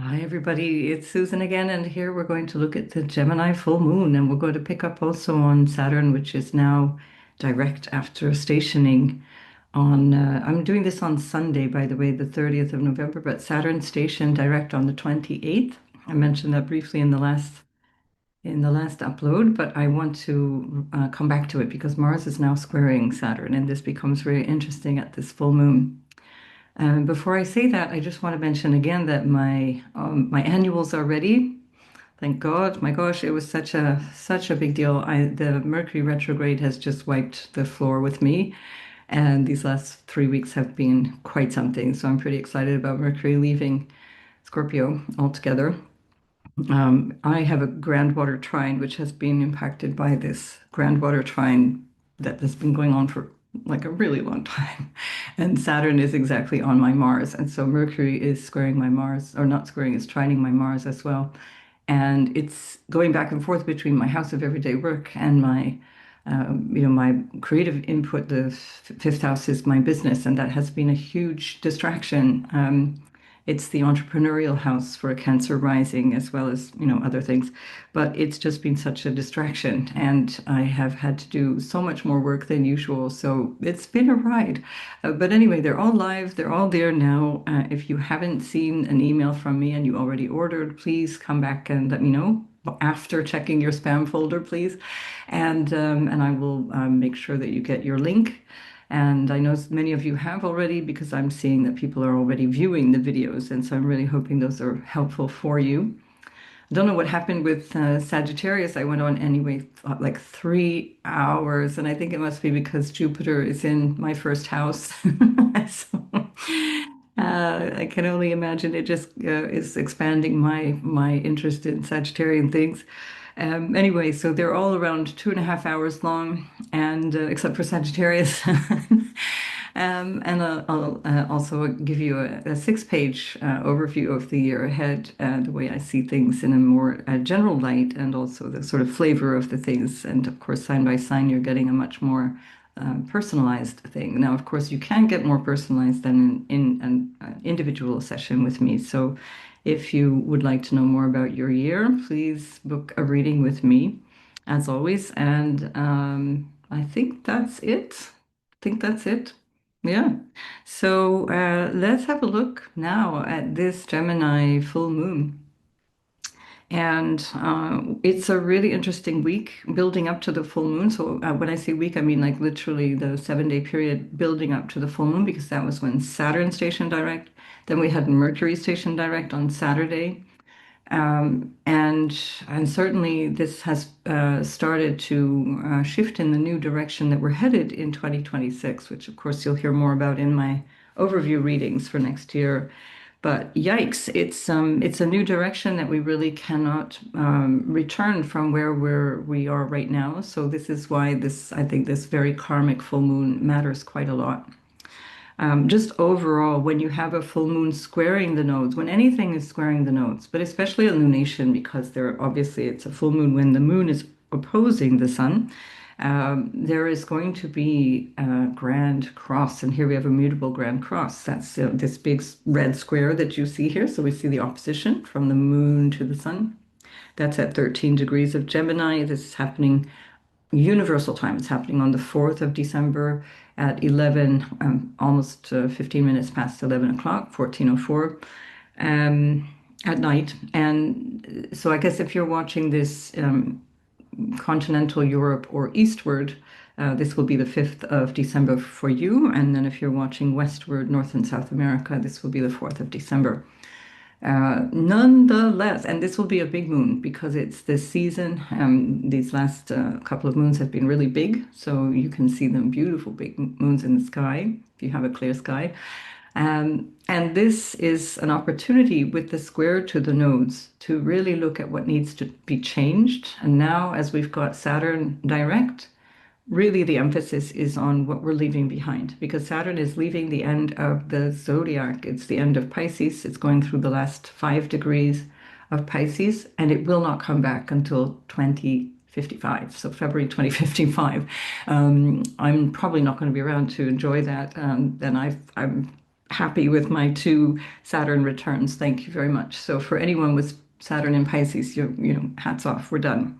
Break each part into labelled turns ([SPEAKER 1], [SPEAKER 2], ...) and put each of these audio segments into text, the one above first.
[SPEAKER 1] Hi, everybody. It's Susan again, and here we're going to look at the Gemini full moon, and we're going to pick up also on Saturn, which is now direct after stationing on. I'm doing this on Sunday, by the way, the 30th of November, but Saturn stationed direct on the 28th. I mentioned that briefly in the last upload, but I want to come back to it because Mars is now squaring Saturn, and this becomes very interesting at this full moon. Before I say that, I just want to mention again that my annuals are ready. Thank God. My gosh, it was such a big deal. The Mercury retrograde has just wiped the floor with me, and these last 3 weeks have been quite something. So I'm pretty excited about Mercury leaving Scorpio altogether. I have a groundwater trine, which has been impacted by this groundwater trine that has been going on for like a really long time. And Saturn is exactly on my Mars. And so Mercury is squaring my Mars, or not squaring, is trining my Mars as well. And it's going back and forth between my house of everyday work and my creative input. The fifth house is my business, and that has been a huge distraction. It's the entrepreneurial house for a Cancer rising, as well as, other things. But it's just been such a distraction, and I have had to do so much more work than usual. So it's been a ride. But anyway, they're all live. They're all there now. If you haven't seen an email from me and you already ordered, please come back and let me know after checking your spam folder, please. And I will make sure that you get your link. And I know many of you have already because I'm seeing that people are already viewing the videos. And so I'm really hoping those are helpful for you. I don't know what happened with Sagittarius. I went on anyway, like 3 hours. And I think it must be because Jupiter is in my first house. So I can only imagine it just is expanding my interest in Sagittarian things. Anyway, so they're all around 2.5 hours long, and except for Sagittarius. And I'll also give you a six-page overview of the year ahead, the way I see things in a more general light, and also the sort of flavor of the things. And of course, sign by sign, you're getting a much more personalized thing. Now, of course, you can get more personalized than in an individual session with me. So if you would like to know more about your year, please book a reading with me, as always. And I think that's it. I think that's it. Yeah. So let's have a look now at this Gemini full moon. And it's a really interesting week building up to the full moon. So when I say week, I mean like literally the 7-day period building up to the full moon, because that was when Saturn stationed direct. Then we had Mercury stationed direct on Saturday. And certainly this has started to shift in the new direction that we're headed in 2026, which of course you'll hear more about in my overview readings for next year. But yikes, it's a new direction that we really cannot return from where we are right now. So this is why I think this very karmic full moon matters quite a lot. Just overall, when you have a full moon squaring the nodes, when anything is squaring the nodes, but especially a lunation, because it's a full moon when the moon is opposing the sun, there is going to be a grand cross. And here we have a mutable grand cross. That's this big red square that you see here. So we see the opposition from the moon to the sun. That's at 13 degrees of Gemini. This is happening universal time. It's happening on the 4th of December at 11, almost 15 minutes past 11 o'clock, 14:04 at night. And so I guess if you're watching this continental Europe or eastward, this will be the 5th of December for you. And then if you're watching westward, North and South America, this will be the 4th of December. Nonetheless, and this will be a big moon because it's this season. These last couple of moons have been really big, so you can see them beautiful big moons in the sky if you have a clear sky. And this is an opportunity with the square to the nodes to really look at what needs to be changed. And now, as we've got Saturn direct, really the emphasis is on what we're leaving behind because Saturn is leaving the end of the zodiac. It's the end of Pisces. It's going through the last 5 degrees of Pisces, and it will not come back until 2055. So February 2055. I'm probably not going to be around to enjoy that. And I'm happy with my two Saturn returns. Thank you very much. So for anyone with Saturn in Pisces, hats off. We're done.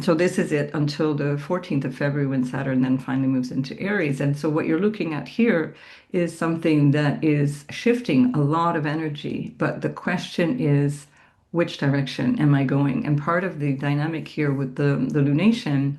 [SPEAKER 1] So this is it until the 14th of February when Saturn then finally moves into Aries. And so what you're looking at here is something that is shifting a lot of energy. But the question is, which direction am I going? And part of the dynamic here with the lunation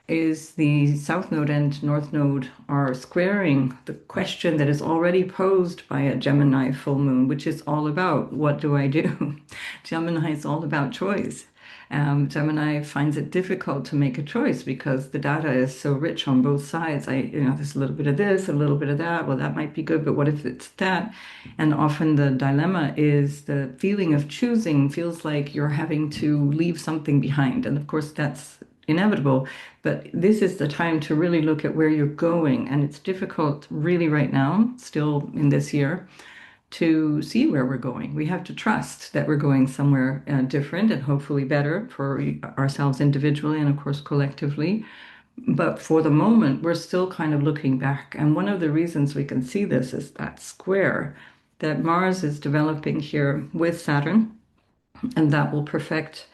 [SPEAKER 1] is the South Node and North Node are squaring the question that is already posed by a Gemini full moon, which is all about what do I do? Gemini is all about choice. Gemini finds it difficult to make a choice because the data is so rich on both sides. There's a little bit of this, a little bit of that. Well, that might be good, but what if it's that? And often the dilemma is the feeling of choosing feels like you're having to leave something behind. And of course, that's inevitable, but this is the time to really look at where you're going. And it's difficult really right now, still in this year, to see where we're going. We have to trust that we're going somewhere different and hopefully better for ourselves individually and, of course, collectively. But for the moment, we're still kind of looking back. And one of the reasons we can see this is that square that Mars is developing here with Saturn, and that will perfect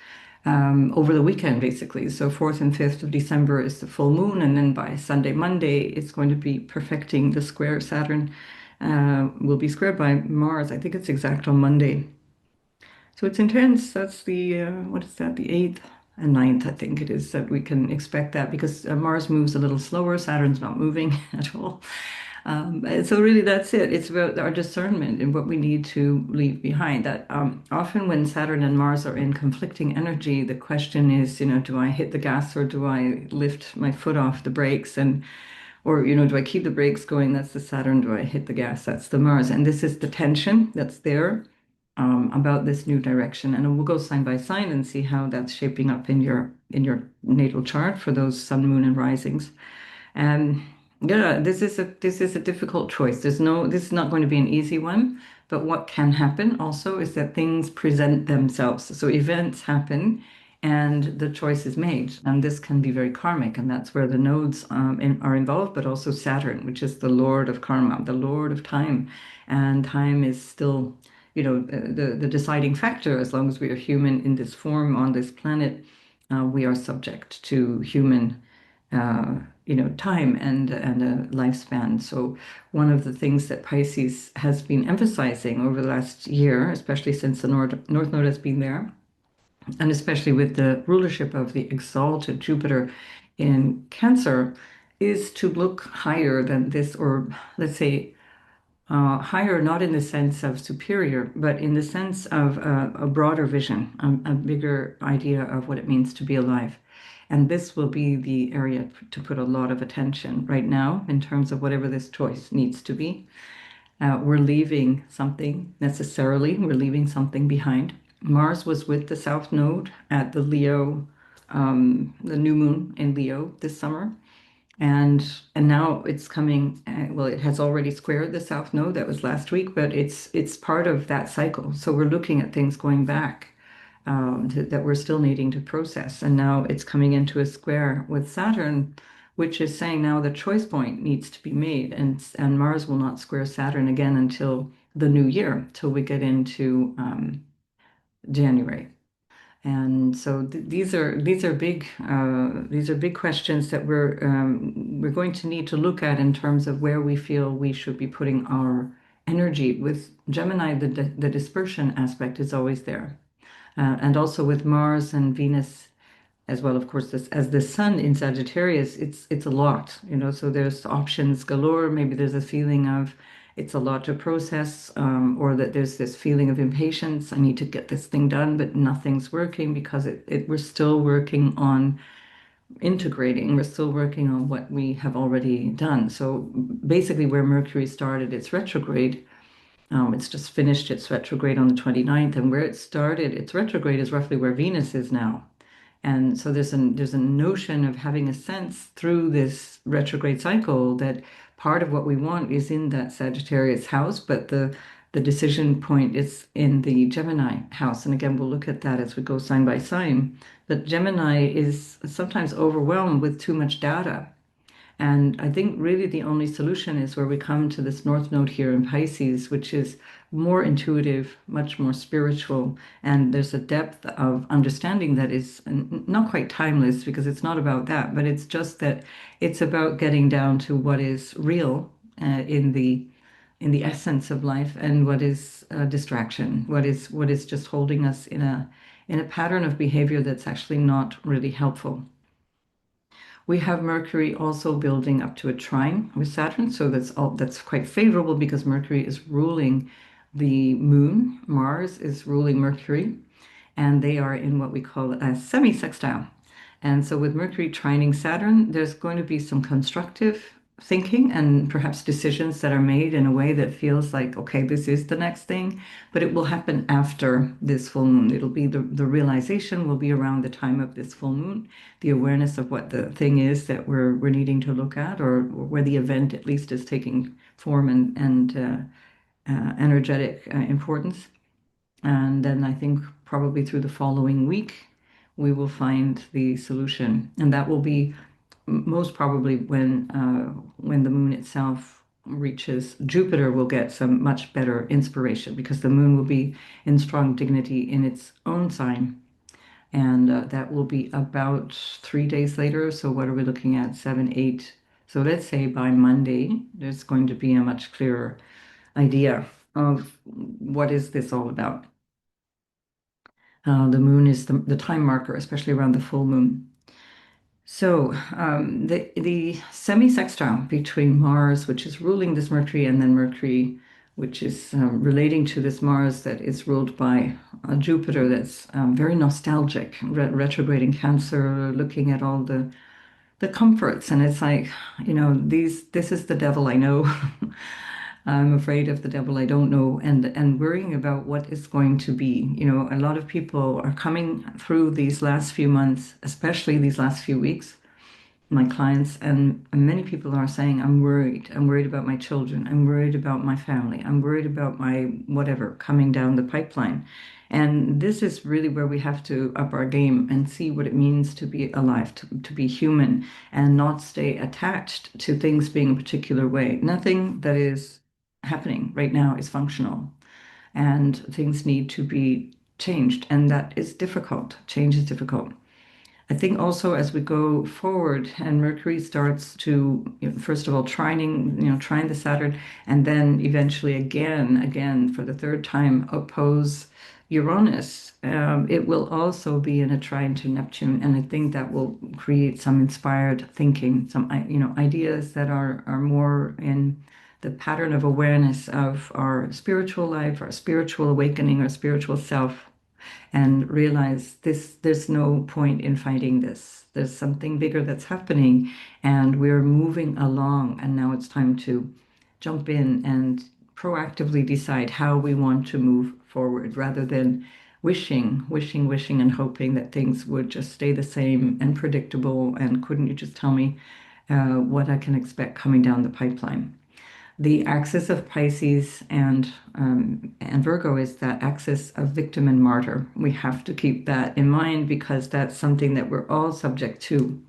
[SPEAKER 1] over the weekend, basically. So 4th and 5th of December is the full moon, and then by Sunday, Monday, it's going to be perfecting the square. Saturn will be squared by Mars. I think it's exact on Monday. So it's intense. That's the, what is that, the 8th and 9th, I think it is, that we can expect that because Mars moves a little slower. Saturn's not moving at all. And so really that's it. It's about our discernment and what we need to leave behind. That often when Saturn and Mars are in conflicting energy, the question is, do I hit the gas or do I lift my foot off the brakes? Or, do I keep the brakes going? That's the Saturn. Do I hit the gas? That's the Mars. And this is the tension that's there about this new direction. And we'll go sign by sign and see how that's shaping up in your natal chart for those sun, moon, and risings. And yeah, this is a difficult choice. This is not going to be an easy one, but what can happen also is that things present themselves. So events happen and the choice is made. And this can be very karmic, and that's where the nodes are involved, but also Saturn, which is the Lord of karma, the Lord of time. And time is still, the deciding factor as long as we are human in this form on this planet. We are subject to human time and a lifespan. So one of the things that Pisces has been emphasizing over the last year, especially since the North Node has been there, and especially with the rulership of the exalted Jupiter in Cancer, is to look higher than this, or let's say higher, not in the sense of superior, but in the sense of a broader vision, a bigger idea of what it means to be alive. And this will be the area to put a lot of attention right now in terms of whatever this choice needs to be. We're leaving something necessarily, we're leaving something behind. Mars was with the South Node at the the new moon in Leo this summer. And now it's coming, well, it has already squared the South Node. That was last week, but it's part of that cycle. So we're looking at things going back that we're still needing to process. And now it's coming into a square with Saturn, which is saying now the choice point needs to be made. And Mars will not square Saturn again until the new year, till we get into January. And so these are big questions that we're going to need to look at in terms of where we feel we should be putting our energy. With Gemini, the dispersion aspect is always there, and also with Mars and Venus as well. Of course, as the Sun in Sagittarius, it's a lot, So there's options galore. Maybe there's a feeling of it's a lot to process, or that there's this feeling of impatience. I need to get this thing done, but nothing's working because we're still working on integrating. We're still working on what we have already done. So basically, where Mercury started its retrograde, it's just finished its retrograde on the 29th, and where it started its retrograde is roughly where Venus is now. And so there's a notion of having a sense through this retrograde cycle that part of what we want is in that Sagittarius house, but the decision point is in the Gemini house. And again, we'll look at that as we go sign by sign. But Gemini is sometimes overwhelmed with too much data. And I think really the only solution is where we come to this North Node here in Pisces, which is more intuitive, much more spiritual. And there's a depth of understanding that is not quite timeless because it's not about that, but it's just that it's about getting down to what is real in the essence of life and what is distraction, what is just holding us in a pattern of behavior that's actually not really helpful. We have Mercury also building up to a trine with Saturn, so that's quite favorable because Mercury is ruling the moon, Mars is ruling Mercury, and they are in what we call a semi-sextile. And so with Mercury trining Saturn, there's going to be some constructive thinking and perhaps decisions that are made in a way that feels like, okay, this is the next thing, but it will happen after this full moon. It'll be the realization will be around the time of this full moon, the awareness of what the thing is that we're needing to look at, or where the event at least is taking form and energetic importance. And then I think probably through the following week, we will find the solution. And that will be most probably when the moon itself reaches Jupiter, we'll get some much better inspiration because the moon will be in strong dignity in its own sign. And that will be about 3 days later. So what are we looking at? 7, 8. So let's say by Monday, there's going to be a much clearer idea of what is this all about. The moon is the time marker, especially around the full moon. So the semi-sextile between Mars, which is ruling this Mercury, and then Mercury, which is relating to this Mars that is ruled by Jupiter, that's very nostalgic, retrograding Cancer, looking at all the comforts, and it's like, this is the devil I know. I'm afraid of the devil I don't know, and worrying about what is going to be. A lot of people are coming through these last few months, especially these last few weeks, my clients, and many people are saying, I'm worried. I'm worried about my children. I'm worried about my family. I'm worried about my whatever coming down the pipeline. And this is really where we have to up our game and see what it means to be alive, to be human, and not stay attached to things being a particular way. Nothing that is happening right now is functional, and things need to be changed. And that is difficult. Change is difficult. I think also as we go forward and Mercury starts to, first of all, trine the Saturn, and then eventually again for the third time oppose Uranus. It will also be in a trine to Neptune, and I think that will create some inspired thinking, some ideas that are more in the pattern of awareness of our spiritual life, our spiritual awakening, our spiritual self, and realize there's no point in fighting this. There's something bigger that's happening, and we're moving along, and now it's time to jump in and proactively decide how we want to move forward rather than wishing and hoping that things would just stay the same and predictable, and couldn't you just tell me what I can expect coming down the pipeline. The axis of Pisces and Virgo is that axis of victim and martyr. We have to keep that in mind because that's something that we're all subject to.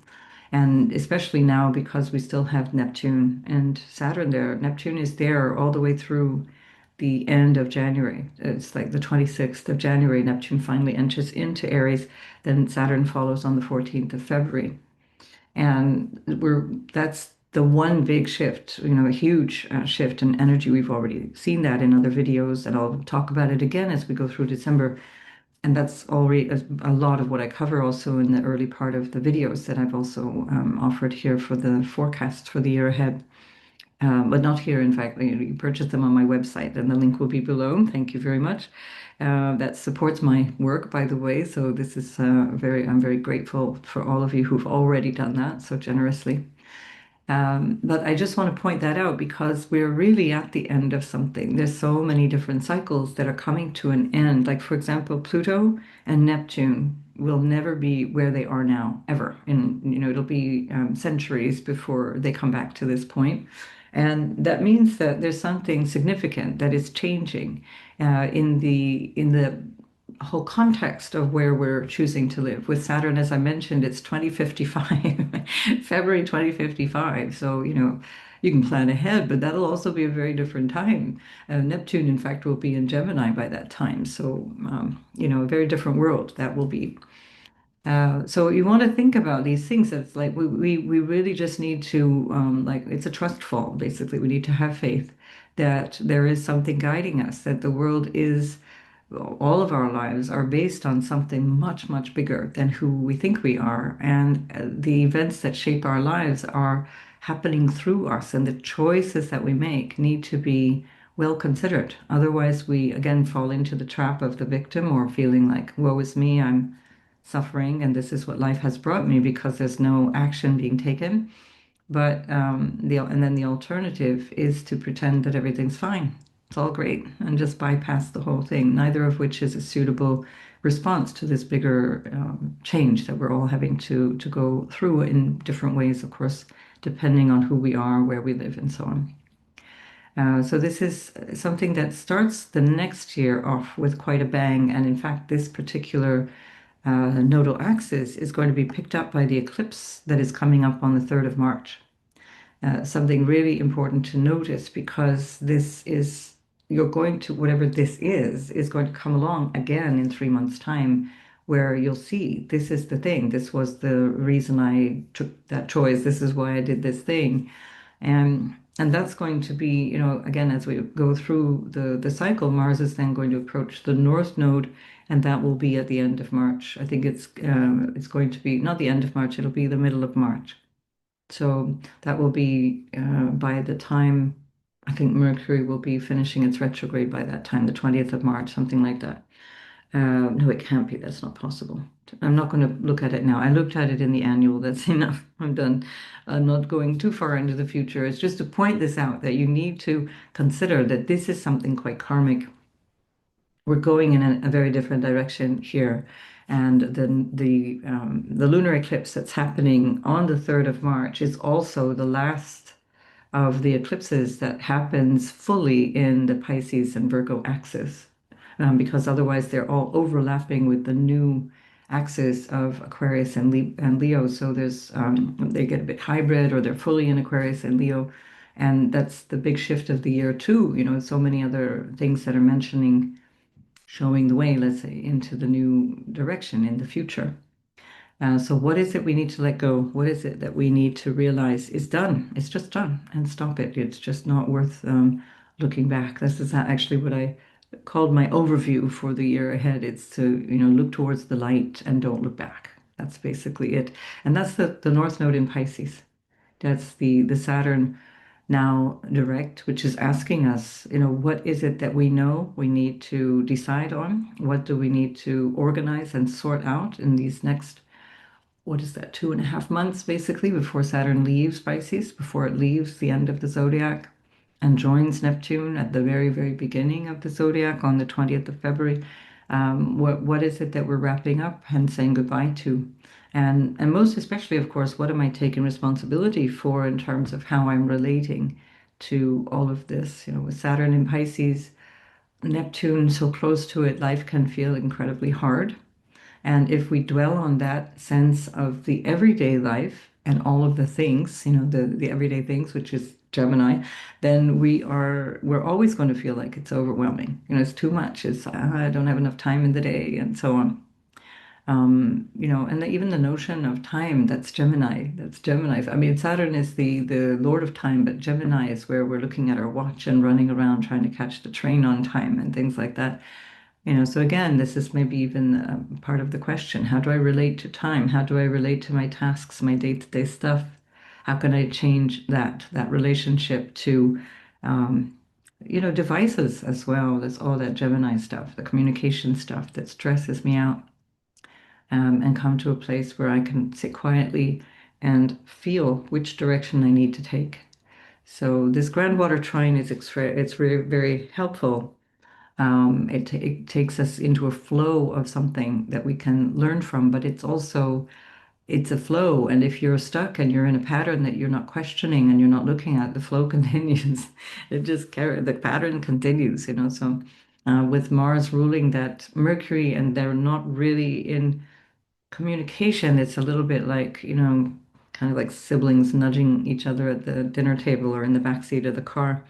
[SPEAKER 1] And especially now because we still have Neptune and Saturn there. Neptune is there all the way through the end of January. It's like the 26th of January, Neptune finally enters into Aries. Then Saturn follows on the 14th of February. And that's the one big shift, a huge shift in energy. We've already seen that in other videos, and I'll talk about it again as we go through December. And that's already a lot of what I cover also in the early part of the videos that I've also offered here for the forecast for the year ahead. But not here, in fact, you purchase them on my website, and the link will be below. Thank you very much. That supports my work, by the way. So this is I'm very grateful for all of you who've already done that so generously. But I just want to point that out because we're really at the end of something. There's so many different cycles that are coming to an end. Like, for example, Pluto and Neptune will never be where they are now, ever. And, it'll be centuries before they come back to this point. And that means that there's something significant that is changing in the whole context of where we're choosing to live. With Saturn, as I mentioned, it's 2055, February 2055. So, you can plan ahead, but that'll also be a very different time. Neptune, in fact, will be in Gemini by that time. So, a very different world that will be. So you want to think about these things. It's like we really just need to like it's a trust fall, basically. We need to have faith that there is something guiding us, that the world is all of our lives are based on something much, much bigger than who we think we are. And the events that shape our lives are happening through us, and the choices that we make need to be well considered. Otherwise, we again fall into the trap of the victim or feeling like, woe is me, I'm suffering, and this is what life has brought me because there's no action being taken. But and then the alternative is to pretend that everything's fine. It's all great and just bypass the whole thing, neither of which is a suitable response to this bigger change that we're all having to go through in different ways, of course, depending on who we are, where we live, and so on. So this is something that starts the next year off with quite a bang. And in fact, this particular nodal axis is going to be picked up by the eclipse that is coming up on the 3rd of March. Something really important to notice because you're going to, whatever this is going to come along again in 3 months' time, where you'll see this is the thing. This was the reason I took that choice. This is why I did this thing. And that's going to be, again, as we go through the cycle, Mars is then going to approach the North Node, and that will be at the end of March. I think it's going to be not the end of March, it'll be the middle of March. So that will be by the time I think Mercury will be finishing its retrograde by that time, the 20th of March, something like that. No, it can't be. That's not possible. I'm not going to look at it now. I looked at it in the annual. That's enough. I'm done. I'm not going too far into the future. It's just to point this out that you need to consider that this is something quite karmic. We're going in a very different direction here. And then the lunar eclipse that's happening on the 3rd of March is also the last of the eclipses that happens fully in the Pisces and Virgo axis, because otherwise they're all overlapping with the new axis of Aquarius and Leo. So they get a bit hybrid, or they're fully in Aquarius and Leo, and that's the big shift of the year too. So many other things that are showing the way, let's say, into the new direction in the future. So what is it we need to let go? What is it that we need to realize is done? It's just done, and stop it. It's just not worth looking back. This is actually what I called my overview for the year ahead. It's to, look towards the light and don't look back. That's basically it. And that's the North Node in Pisces. That's the Saturn now direct, which is asking us, what is it that we know we need to decide on? What do we need to organize and sort out in these next, what is that, 2.5 months basically before Saturn leaves Pisces, before it leaves the end of the zodiac and joins Neptune at the very, very beginning of the zodiac on the 20th of February. What is it that we're wrapping up and saying goodbye to? And most especially, of course, what am I taking responsibility for in terms of how I'm relating to all of this? With Saturn in Pisces, Neptune so close to it, life can feel incredibly hard. And if we dwell on that sense of the everyday life and all of the things, the everyday things, which is Gemini, then we're always going to feel like it's overwhelming. It's too much. It's I don't have enough time in the day, and so on. And even the notion of time, that's Gemini. That's Gemini. I mean, Saturn is the Lord of time, but Gemini is where we're looking at our watch and running around trying to catch the train on time and things like that. So again, this is maybe even part of the question. How do I relate to time? How do I relate to my tasks, my day-to-day stuff? How can I change that relationship to, devices as well? There's all that Gemini stuff, the communication stuff that stresses me out, and come to a place where I can sit quietly and feel which direction I need to take. So this groundwater trine it's very, very helpful. It takes us into a flow of something that we can learn from, but it's a flow. And if you're stuck and you're in a pattern that you're not questioning and you're not looking at, the flow continues. The pattern continues. So with Mars ruling that Mercury, and they're not really in communication. It's a little bit like, kind of like siblings nudging each other at the dinner table or in the back seat of the car.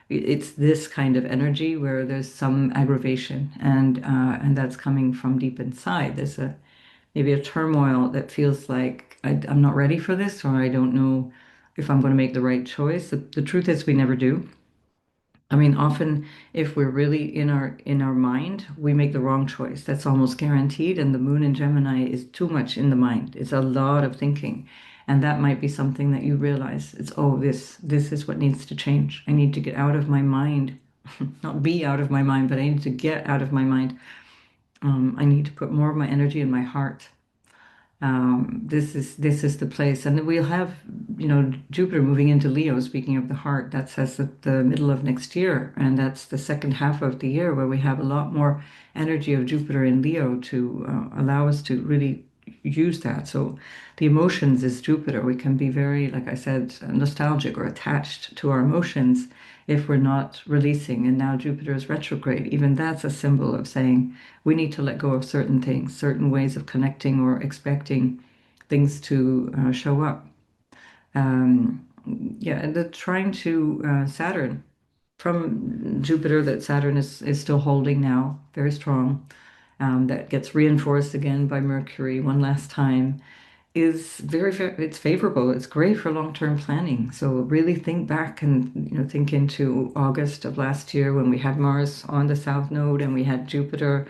[SPEAKER 1] It's this kind of energy where there's some aggravation, and that's coming from deep inside. There's a maybe a turmoil that feels like I'm not ready for this, or I don't know if I'm going to make the right choice. The truth is, we never do. I mean, often if we're really in our mind, we make the wrong choice. That's almost guaranteed. And the moon in Gemini is too much in the mind. It's a lot of thinking. And that might be something that you realize. It's, oh, this is what needs to change. I need to get out of my mind. Not be out of my mind, but I need to get out of my mind. I need to put more of my energy in my heart. This is the place, and then we'll have, Jupiter moving into Leo. Speaking of the heart, that says that the middle of next year, and that's the second half of the year where we have a lot more energy of Jupiter in Leo to allow us to really use that. So the emotions is Jupiter. We can be very, like I said, nostalgic or attached to our emotions if we're not releasing. And now Jupiter is retrograde. Even that's a symbol of saying we need to let go of certain things, certain ways of connecting or expecting things to show up. Um, yeah, and the trying to Saturn from Jupiter that Saturn is still holding now, very strong. That gets reinforced again by Mercury one last time is it's favorable. It's great for long-term planning. So really think back and think into August of last year when we had Mars on the south node and we had Jupiter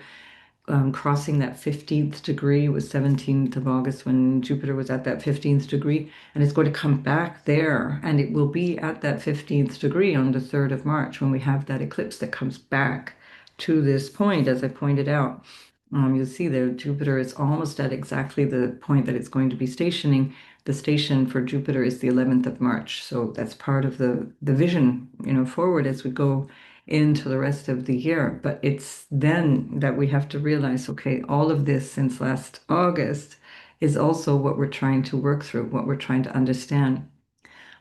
[SPEAKER 1] crossing that 15th degree. It was 17th of August when Jupiter was at that 15th degree, and it's going to come back there, and it will be at that 15th degree on the 3rd of March when we have that eclipse that comes back to this point, as I pointed out. You'll see there Jupiter is almost at exactly the point that it's going to be stationing. The station for Jupiter is the 11th of March, so that's part of the vision, forward as we go into the rest of the year. But it's then that we have to realize, okay, all of this since last August is also what we're trying to work through, what we're trying to understand.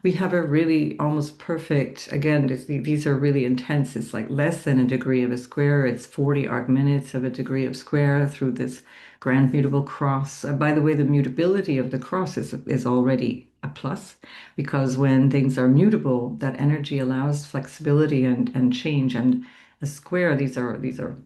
[SPEAKER 1] We have a really almost perfect, again, these are really intense. It's like less than a degree of a square. It's 40 arc minutes of a degree of square through this grand mutable cross. By the way, the mutability of the cross is already a plus because when things are mutable, that energy allows flexibility and change. And a square, these are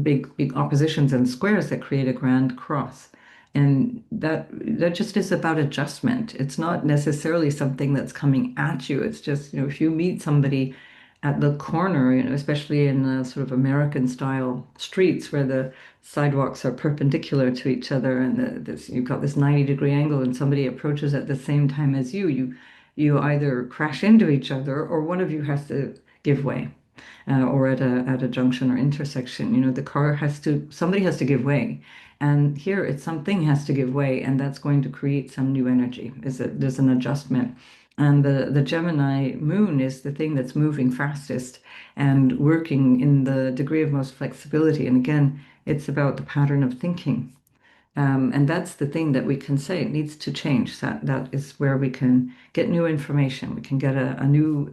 [SPEAKER 1] big oppositions and squares that create a grand cross. And that just is about adjustment. It's not necessarily something that's coming at you. It's just, if you meet somebody at the corner, especially in sort of American style streets where the sidewalks are perpendicular to each other and you've got this 90-degree angle and somebody approaches at the same time as you either crash into each other or one of you has to give way or at a junction or intersection. Somebody has to give way. And here it's something has to give way, and that's going to create some new energy. There's an adjustment. And the Gemini moon is the thing that's moving fastest and working in the degree of most flexibility. And again, it's about the pattern of thinking. And that's the thing that we can say it needs to change. That is where we can get new information. We can get a new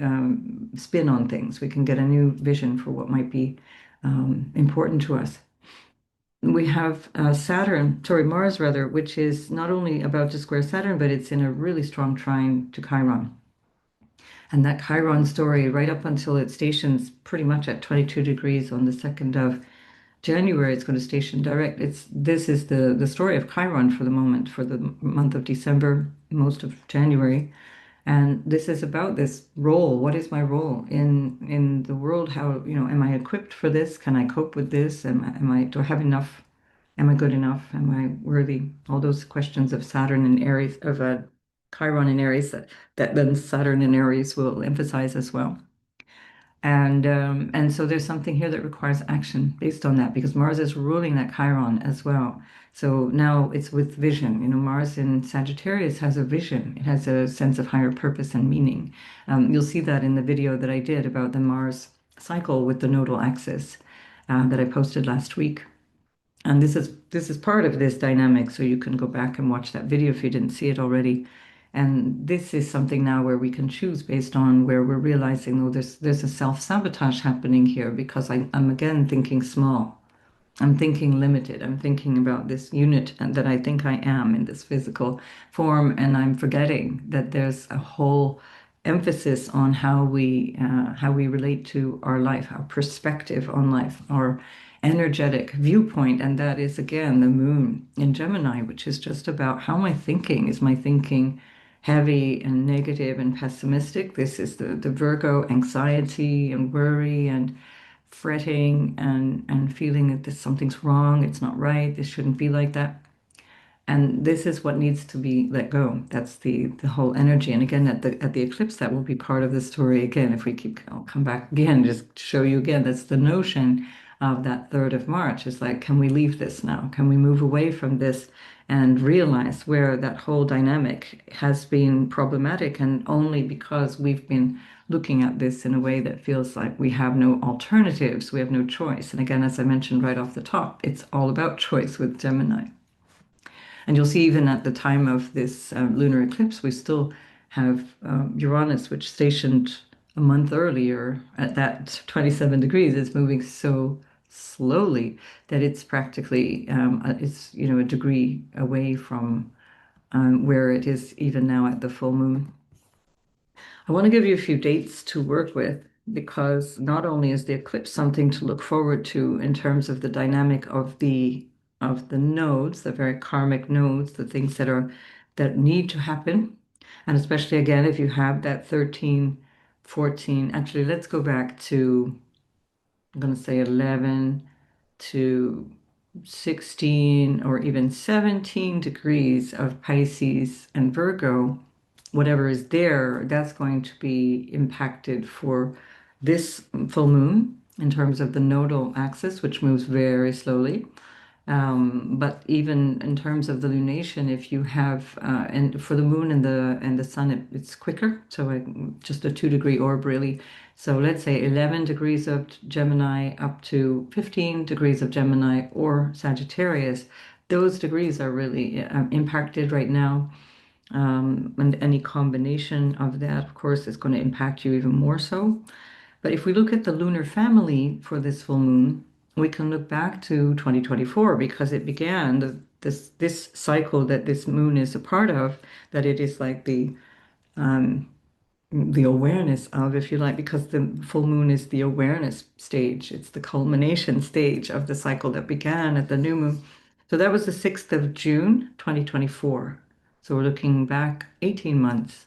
[SPEAKER 1] spin on things. We can get a new vision for what might be important to us. We have Mars rather, which is not only about to square Saturn, but it's in a really strong trine to Chiron. And that Chiron story, right up until it stations pretty much at 22 degrees on the 2nd of January, it's going to station direct. This is the story of Chiron for the moment, for the month of December, most of January. And this is about this role. What is my role in the world? How, am I equipped for this? Can I cope with this? Do I have enough? Am I good enough? Am I worthy? All those questions of Saturn and Aries, of Chiron and Aries that then Saturn and Aries will emphasize as well. And so there's something here that requires action based on that because Mars is ruling that Chiron as well. So now it's with vision. Mars in Sagittarius has a vision. It has a sense of higher purpose and meaning. You'll see that in the video that I did about the Mars cycle with the nodal axis that I posted last week. And this is part of this dynamic. So you can go back and watch that video if you didn't see it already. And this is something now where we can choose based on where we're realizing, oh, there's a self-sabotage happening here because I'm again thinking small. I'm thinking limited. I'm thinking about this unit and that I think I am in this physical form, and I'm forgetting that there's a whole emphasis on how we relate to our life, our perspective on life, our energetic viewpoint, and that is again the moon in Gemini, which is just about how am I thinking? Is my thinking heavy and negative and pessimistic? This is the Virgo anxiety and worry and fretting and feeling that this something's wrong, it's not right, this shouldn't be like that. And this is what needs to be let go. That's the whole energy. And again, at the eclipse, that will be part of the story again. If we keep, I'll come back again, just show you again. That's the notion of that 3rd of March. It's like, can we leave this now? Can we move away from this and realize where that whole dynamic has been problematic, and only because we've been looking at this in a way that feels like we have no alternatives, we have no choice. And again, as I mentioned right off the top, it's all about choice with Gemini. And you'll see even at the time of this lunar eclipse, we still have Uranus, which stationed a month earlier at that 27 degrees, is moving so slowly that it's practically it's a degree away from where it is even now at the full moon. I want to give you a few dates to work with because not only is the eclipse something to look forward to in terms of the dynamic of the nodes, the very karmic nodes, the things that need to happen. And especially again, if you have that 13, 14, actually, let's go back to, I'm going to say 11 to 16 or even 17 degrees of Pisces and Virgo, whatever is there, that's going to be impacted for this full moon in terms of the nodal axis, which moves very slowly. But even in terms of the lunation, if you have and for the moon and the sun, it's quicker. So just a 2 degree orb really. So let's say 11 degrees of Gemini up to 15 degrees of Gemini or Sagittarius. Those degrees are really impacted right now. And any combination of that, of course, is going to impact you even more so. But if we look at the lunar family for this full moon, we can look back to 2024 because it began this cycle that this moon is a part of, that it is like the awareness of, if you like, because the full moon is the awareness stage. It's the culmination stage of the cycle that began at the new moon. So that was the 6th of June, 2024. So we're looking back 18 months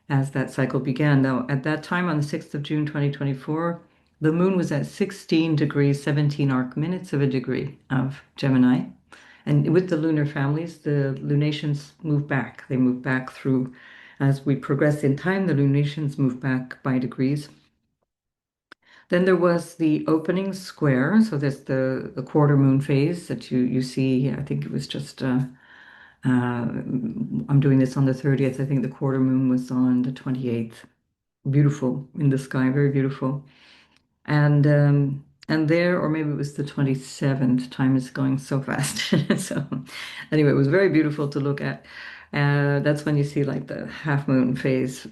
[SPEAKER 1] as that cycle began. Now, at that time, on the 6th of June, 2024, the moon was at 16 degrees, 17 arc minutes of a degree of Gemini. And with the lunar families, the lunations move back. They move back through, as we progress in time, the lunations move back by degrees. Then there was the opening square. So there's the quarter moon phase that you see. I think it was just I'm doing this on the 30th. I think the quarter moon was on the 28th. Beautiful in the sky, very beautiful. And there, or maybe it was the 27th, time is going so fast. So anyway, it was very beautiful to look at. That's when you see like the half moon phase.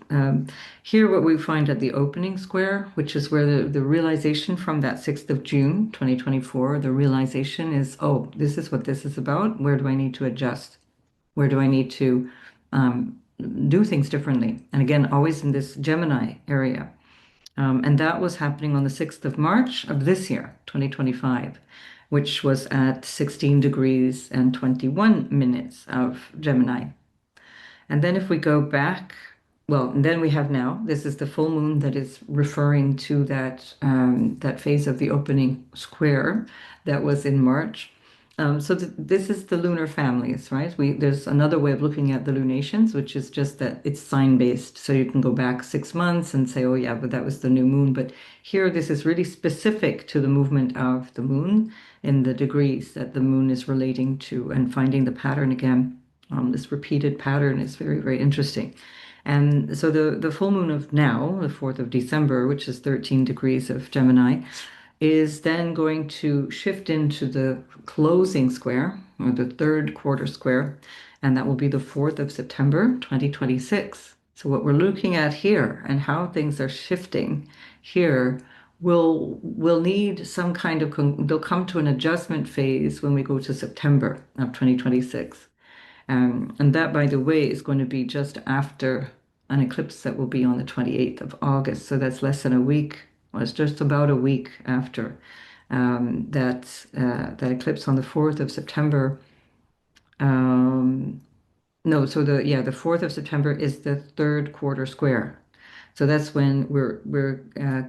[SPEAKER 1] Here, what we find at the opening square, which is where the realization from that 6th of June, 2024, the realization is, oh, this is what this is about. Where do I need to adjust? Where do I need to um, do things differently? And again, always in this Gemini area. And that was happening on the 6th of March of this year, 2025, which was at 16 degrees and 21 minutes of Gemini. And then if we go back, well, and then we have now, this is the full moon that is referring to that phase of the opening square that was in March. So this is the lunar families, right? There's another way of looking at the lunations, which is just that it's sign based. So you can go back 6 months and say, oh yeah, but that was the new moon. But here, this is really specific to the movement of the moon in the degrees that the moon is relating to, and finding the pattern again. This repeated pattern is very, very interesting. And so the full moon of now, the 4th of December, which is 13 degrees of Gemini, is then going to shift into the closing square, or the third quarter square. and that will be the 4th of September, 2026. So what we're looking at here and how things are shifting here will need some kind of they'll come to an adjustment phase when we go to September of 2026. And that, by the way, is going to be just after an eclipse that will be on the 28th of August. So that's less than a week. Well, it's just about a week after that eclipse on the 4th of September. Um, no, so the 4th of September is the third quarter square. So that's when we're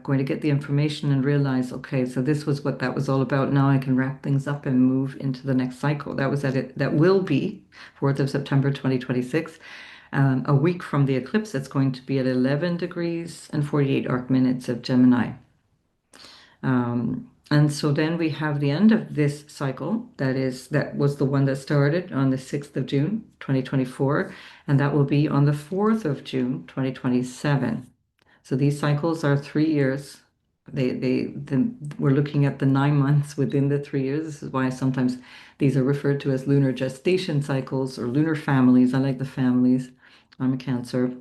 [SPEAKER 1] going to get the information and realize, okay, so this was what that was all about. Now I can wrap things up and move into the next cycle. That was at it. That will be 4th of September 2026. A week from the eclipse, it's going to be at 11 degrees and 48 arc minutes of Gemini. And so then we have the end of this cycle. That was the one that started on the 6th of June, 2024, and that will be on the 4th of June, 2027. So these cycles are 3 years. We're looking at the 9 months within the 3 years. This is why sometimes these are referred to as lunar gestation cycles or lunar families. I like the families. I'm a Cancer.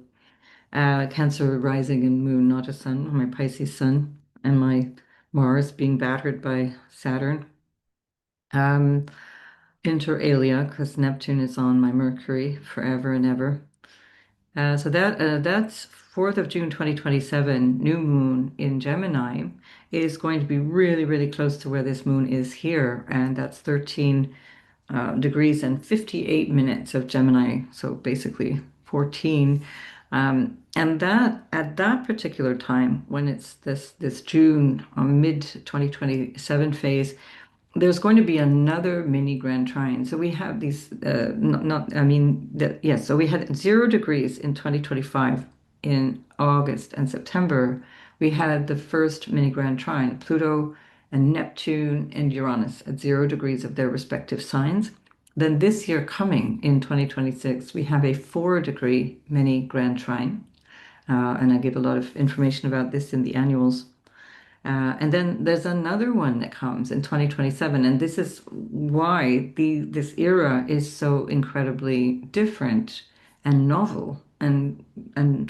[SPEAKER 1] Cancer rising and moon, not a sun, my Pisces sun, and my Mars being battered by Saturn. Um, Inter alia, because Neptune is on my Mercury forever and ever. That's 4th of June 2027, new moon in Gemini is going to be really, really close to where this moon is here, and that's 13 degrees and 58 minutes of Gemini, so basically 14. And that at that particular time, when it's this June mid 2027 phase, there's going to be another mini grand trine. So we have these, not, I mean, yes, so we had 0 degrees in 2025 in August and September. We had the first mini grand trine, Pluto and Neptune and Uranus at 0 degrees of their respective signs. Then this year coming in 2026, we have a 4 degree mini grand trine. And I give a lot of information about this in the annuals. And then there's another one that comes in 2027, and this is why this era is so incredibly different and novel and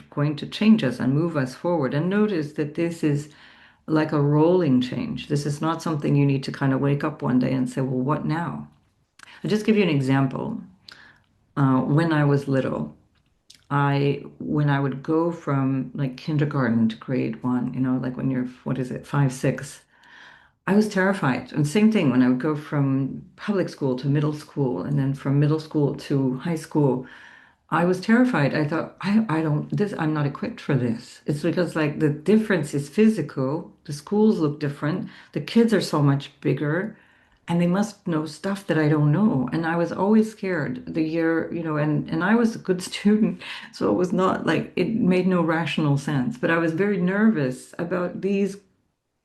[SPEAKER 1] going to change us and move us forward. And notice that this is like a rolling change. This is not something you need to kind of wake up one day and say, well, what now? I'll just give you an example. When I was little, when I would go from like kindergarten to grade one, like when you're, what is it, 5, 6, I was terrified. And same thing when I would go from public school to middle school and then from middle school to high school, I was terrified. I thought, I'm not equipped for this. It's because like the difference is physical. The schools look different. The kids are so much bigger and they must know stuff that I don't know. And I was always scared the year, and I was a good student. So it was not like it made no rational sense, but I was very nervous about these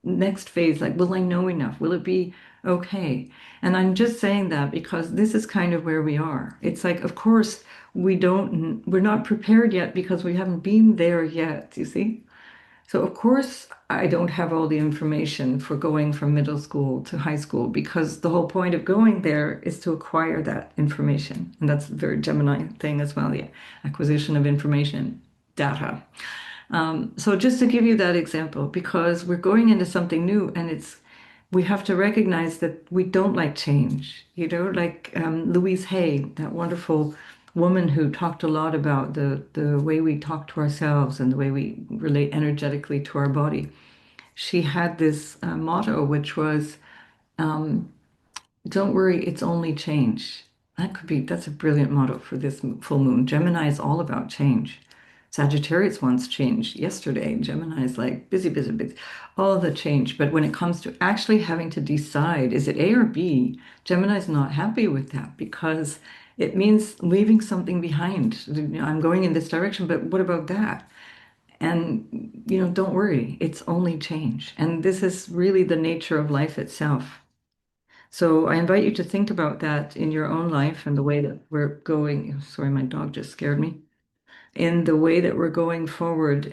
[SPEAKER 1] next phase, like, will I know enough? Will it be okay? And I'm just saying that because this is kind of where we are. It's like, of course, we're not prepared yet because we haven't been there yet, you see? So, of course, I don't have all the information for going from middle school to high school because the whole point of going there is to acquire that information. And that's a very Gemini thing as well, the acquisition of information, data. So just to give you that example, because we're going into something new and we have to recognize that we don't like change, like Louise Hay, that wonderful woman who talked a lot about the way we talk to ourselves and the way we relate energetically to our body. She had this motto, which was, don't worry, it's only change. That's a brilliant motto for this full moon. Gemini is all about change. Sagittarius wants change yesterday. Gemini is like busy, busy, busy, all the change. But when it comes to actually having to decide, is it A or B? Gemini is not happy with that because it means leaving something behind. I'm going in this direction, but what about that? And, don't worry, it's only change. And this is really the nature of life itself. So I invite you to think about that in your own life and the way that we're going. Sorry, my dog just scared me. In the way that we're going forward,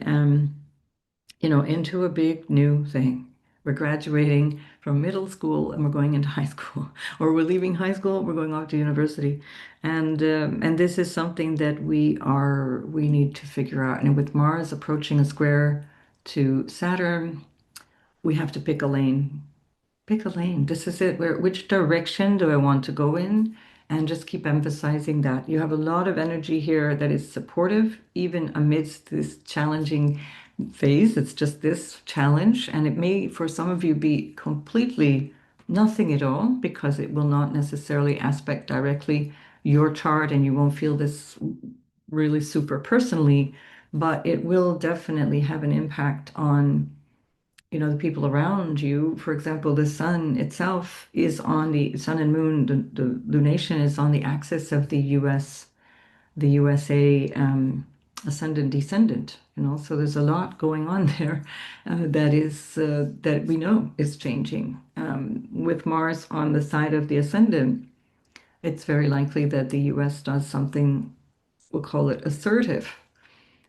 [SPEAKER 1] into a big new thing. We're graduating from middle school and we're going into high school, or we're leaving high school, we're going off to university. And this is something that we need to figure out. And with Mars approaching a square to Saturn, we have to pick a lane. Pick a lane. This is it. Which direction do I want to go in? And just keep emphasizing that. You have a lot of energy here that is supportive, even amidst this challenging phase. It's just this challenge. And it may, for some of you, be completely nothing at all because it will not necessarily aspect directly your chart and you won't feel this really super personally, but it will definitely have an impact on the people around you. For example, the sun itself is on the sun and moon, the lunation is on the axis of the the USA ascendant descendant, so there's a lot going on there that we know is changing. With Mars on the side of the ascendant, it's very likely that the US does something, we'll call it assertive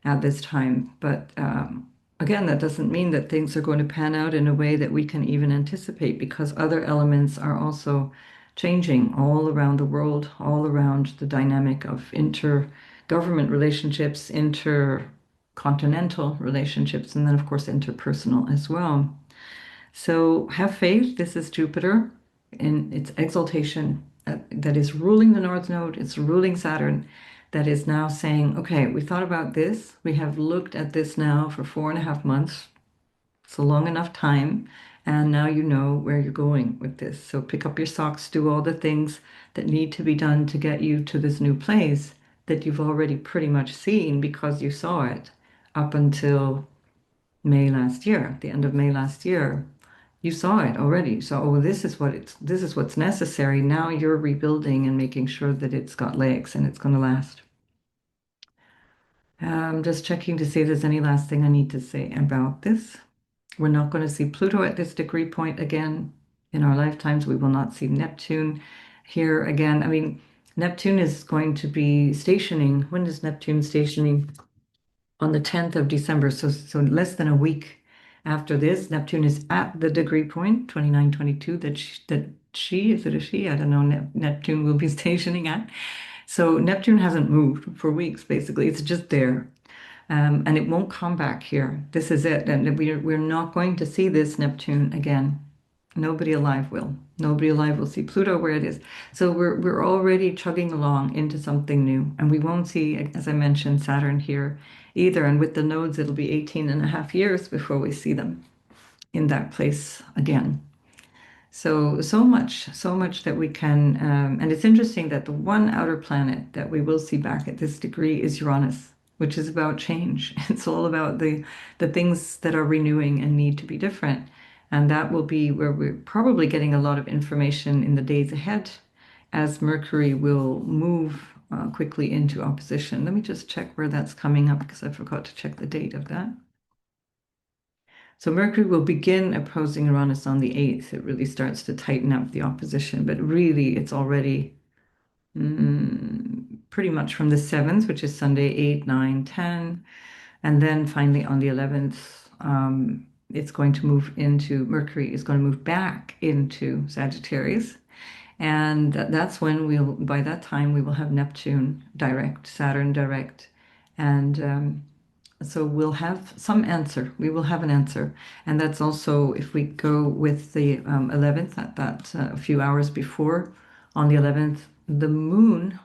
[SPEAKER 1] at this time. But again, that doesn't mean that things are going to pan out in a way that we can even anticipate because other elements are also changing all around the world, all around the dynamic of intergovernment relationships, intercontinental relationships, and then, of course, interpersonal as well. So have faith. This is Jupiter in its exaltation that is ruling the North Node. It's ruling Saturn that is now saying, okay, we thought about this. We have looked at this now for 4.5 months. It's a long enough time. And now you know where you're going with this. So pick up your socks, do all the things that need to be done to get you to this new place that you've already pretty much seen because you saw it up until May last year, the end of May last year. You saw it already. So, oh, this is what's necessary. Now you're rebuilding and making sure that it's got legs and it's going to last. I'm just checking to see if there's any last thing I need to say about this. We're not going to see Pluto at this degree point again in our lifetimes. We will not see Neptune here again. I mean, Neptune is going to be stationing. When is Neptune stationing? On the 10th of December. So less than a week after this, Neptune is at the degree point, 2922, is it a she? I don't know, Neptune will be stationing at. So Neptune hasn't moved for weeks, basically. It's just there. And it won't come back here. This is it. And we're not going to see this Neptune again. Nobody alive will. Nobody alive will see Pluto where it is. So we're already chugging along into something new. And we won't see, as I mentioned, Saturn here either. And with the nodes, it'll be 18.5 years before we see them in that place again. So much that we can, and it's interesting that the one outer planet that we will see back at this degree is Uranus, which is about change. It's all about the things that are renewing and need to be different. And that will be where we're probably getting a lot of information in the days ahead as Mercury will move quickly into opposition. Let me just check where that's coming up because I forgot to check the date of that. So Mercury will begin opposing Uranus on the 8th. It really starts to tighten up the opposition, but really it's already pretty much from the 7th, which is Sunday, 8, 9, 10. And then finally on the 11th, it's going to move into, Mercury is going to move back into Sagittarius. And that's when by that time, we will have Neptune direct, Saturn direct. And so we'll have some answer. We will have an answer. And that's also, if we go with the 11th, a few hours before, on the 11th, the moon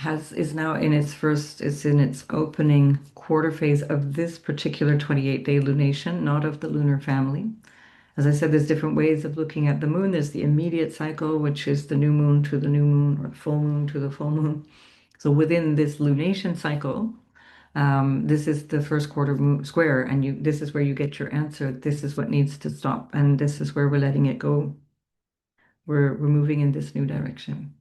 [SPEAKER 1] is now is in its opening quarter phase of this particular 28-day lunation, not of the lunar family. As I said, there's different ways of looking at the moon. There's the immediate cycle, which is the new moon to the new moon, or full moon to the full moon. So within this lunation cycle, this is the first quarter square, and this is where you get your answer. This is what needs to stop, and this is where we're letting it go. We're moving in this new direction.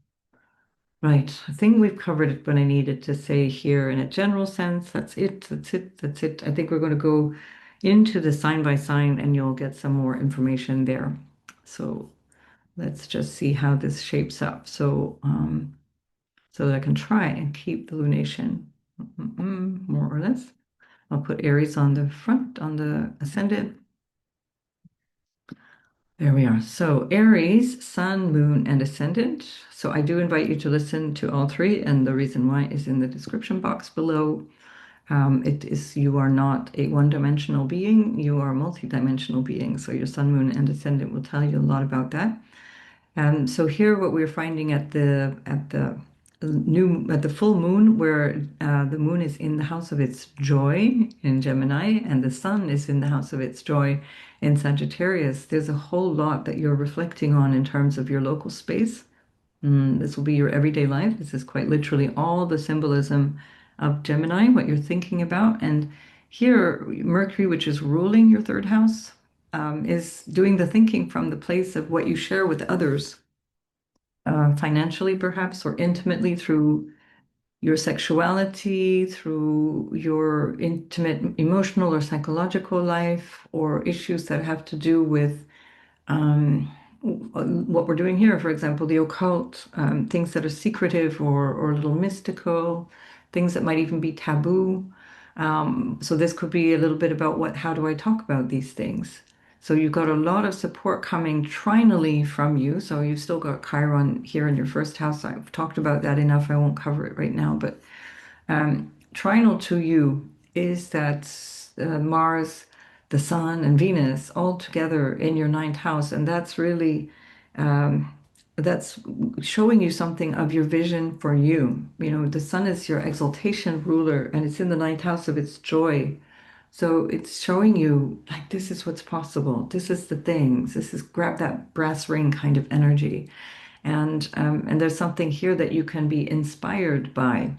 [SPEAKER 1] Right. I think we've covered what I needed to say here in a general sense. That's it. That's it. That's it. I think we're going to go into the sign by sign, and you'll get some more information there. So let's just see how this shapes up. So that I can try and keep the lunation more or less. I'll put Aries on the front, on the ascendant. There we are. So Aries, Sun, Moon, and Ascendant. So I do invite you to listen to all three, and the reason why is in the description box below. It is you are not a one-dimensional being, you are a multi-dimensional being. So your Sun, Moon, and Ascendant will tell you a lot about that. So here, what we're finding at the full moon, where the moon is in the house of its joy in Gemini, and the sun is in the house of its joy in Sagittarius. There's a whole lot that you're reflecting on in terms of your local space. This will be your everyday life. This is quite literally all the symbolism of Gemini, what you're thinking about. And here, Mercury, which is ruling your third house, is doing the thinking from the place of what you share with others, financially perhaps, or intimately through your sexuality, through your intimate emotional or psychological life, or issues that have to do with what we're doing here, for example, the occult, things that are secretive or a little mystical, things that might even be taboo. So this could be a little bit about how do I talk about these things? So you've got a lot of support coming trinally from you. So you've still got Chiron here in your first house. I've talked about that enough. I won't cover it right now, but trinal to you is that Mars, the Sun, and Venus all together in your ninth house, and that's really um, that's showing you something of your vision for you. You know, the Sun is your exaltation ruler, and it's in the ninth house of its joy. So it's showing you like this is what's possible. This is the things. This is grab that brass ring kind of energy, and there's something here that you can be inspired by.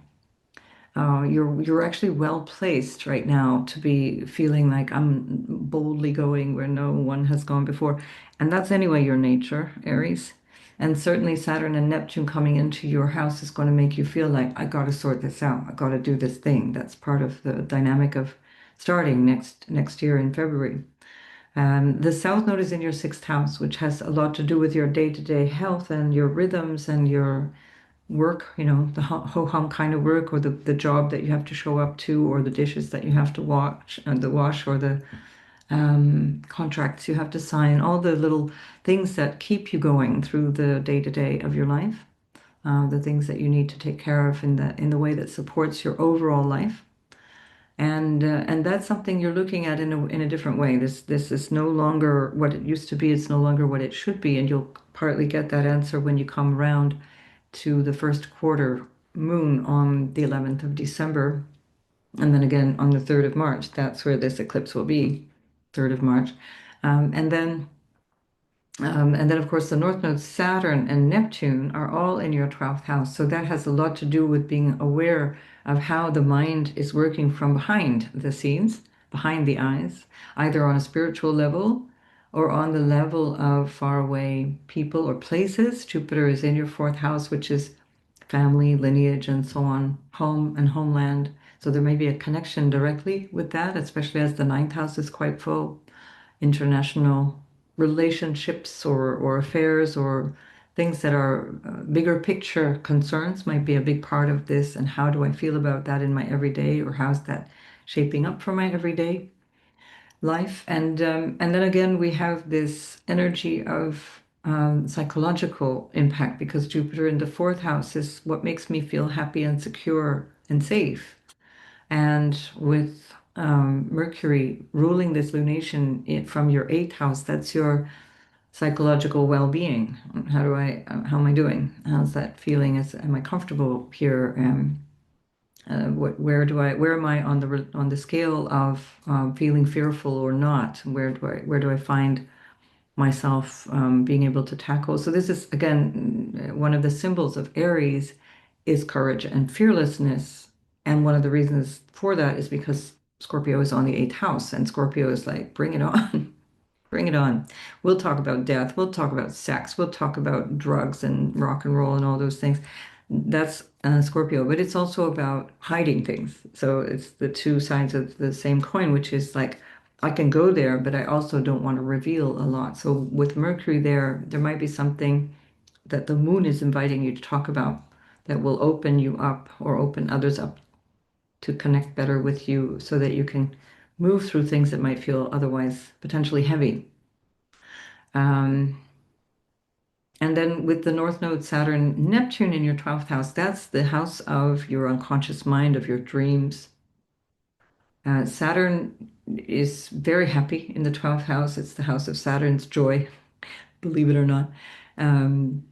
[SPEAKER 1] You're actually well placed right now to be feeling like I'm boldly going where no one has gone before. And that's anyway your nature, Aries. And certainly Saturn and Neptune coming into your house is going to make you feel like I got to sort this out. I got to do this thing. That's part of the dynamic of starting next year in February. The South Node is in your sixth house, which has a lot to do with your day-to-day health and your rhythms and your work, you know, the ho-hum kind of work, or the job that you have to show up to, or the dishes that you have to wash, or the contracts you have to sign, all the little things that keep you going through the day-to-day of your life, the things that you need to take care of in the way that supports your overall life. And that's something you're looking at in a different way. This is no longer what it used to be. It's no longer what it should be, and you'll partly get that answer when you come around to the first quarter moon on the 11th of December, and then again on the 3rd of March. That's where this eclipse will be, 3rd of March. Um, and then of course, the North Node, Saturn and Neptune are all in your 12th house. So that has a lot to do with being aware of how the mind is working from behind the scenes, behind the eyes, either on a spiritual level or on the level of faraway people or places. Jupiter is in your fourth house, which is family, lineage, and so on, home and homeland. So there may be a connection directly with that, especially as the ninth house is quite full. International relationships or affairs or things that are bigger picture concerns might be a big part of this. And how do I feel about that in my everyday, or how's that shaping up for my everyday life? And then again, we have this energy of psychological impact, because Jupiter in the fourth house is what makes me feel happy and secure and safe. And with Mercury ruling this lunation from your eighth house, that's your psychological well-being. How am I doing? How's that feeling? Am I comfortable here? Where am I on the scale of feeling fearful or not? Where do I find myself being able to tackle? So this is again one of the symbols of Aries is courage and fearlessness. And one of the reasons for that is because Scorpio is on the eighth house, and Scorpio is like, bring it on. Bring it on. We'll talk about death. We'll talk about sex. We'll talk about drugs and rock and roll and all those things. That's Scorpio, but it's also about hiding things. So it's the two sides of the same coin, which is like, I can go there, but I also don't want to reveal a lot. So with Mercury there might be something that the moon is inviting you to talk about that will open you up or open others up to connect better with you, so that you can move through things that might feel otherwise potentially heavy. Um, and then with the North Node Saturn, Neptune in your 12th house, that's the house of your unconscious mind, of your dreams. Saturn is very happy in the 12th house. It's the house of Saturn's joy, believe it or not. Um,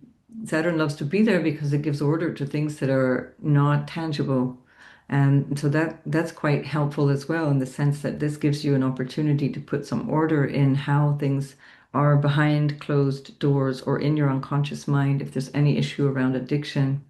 [SPEAKER 1] Saturn loves to be there because it gives order to things that are not tangible. And so that's quite helpful as well, in the sense that this gives you an opportunity to put some order in how things are behind closed doors or in your unconscious mind. If there's any issue around addiction,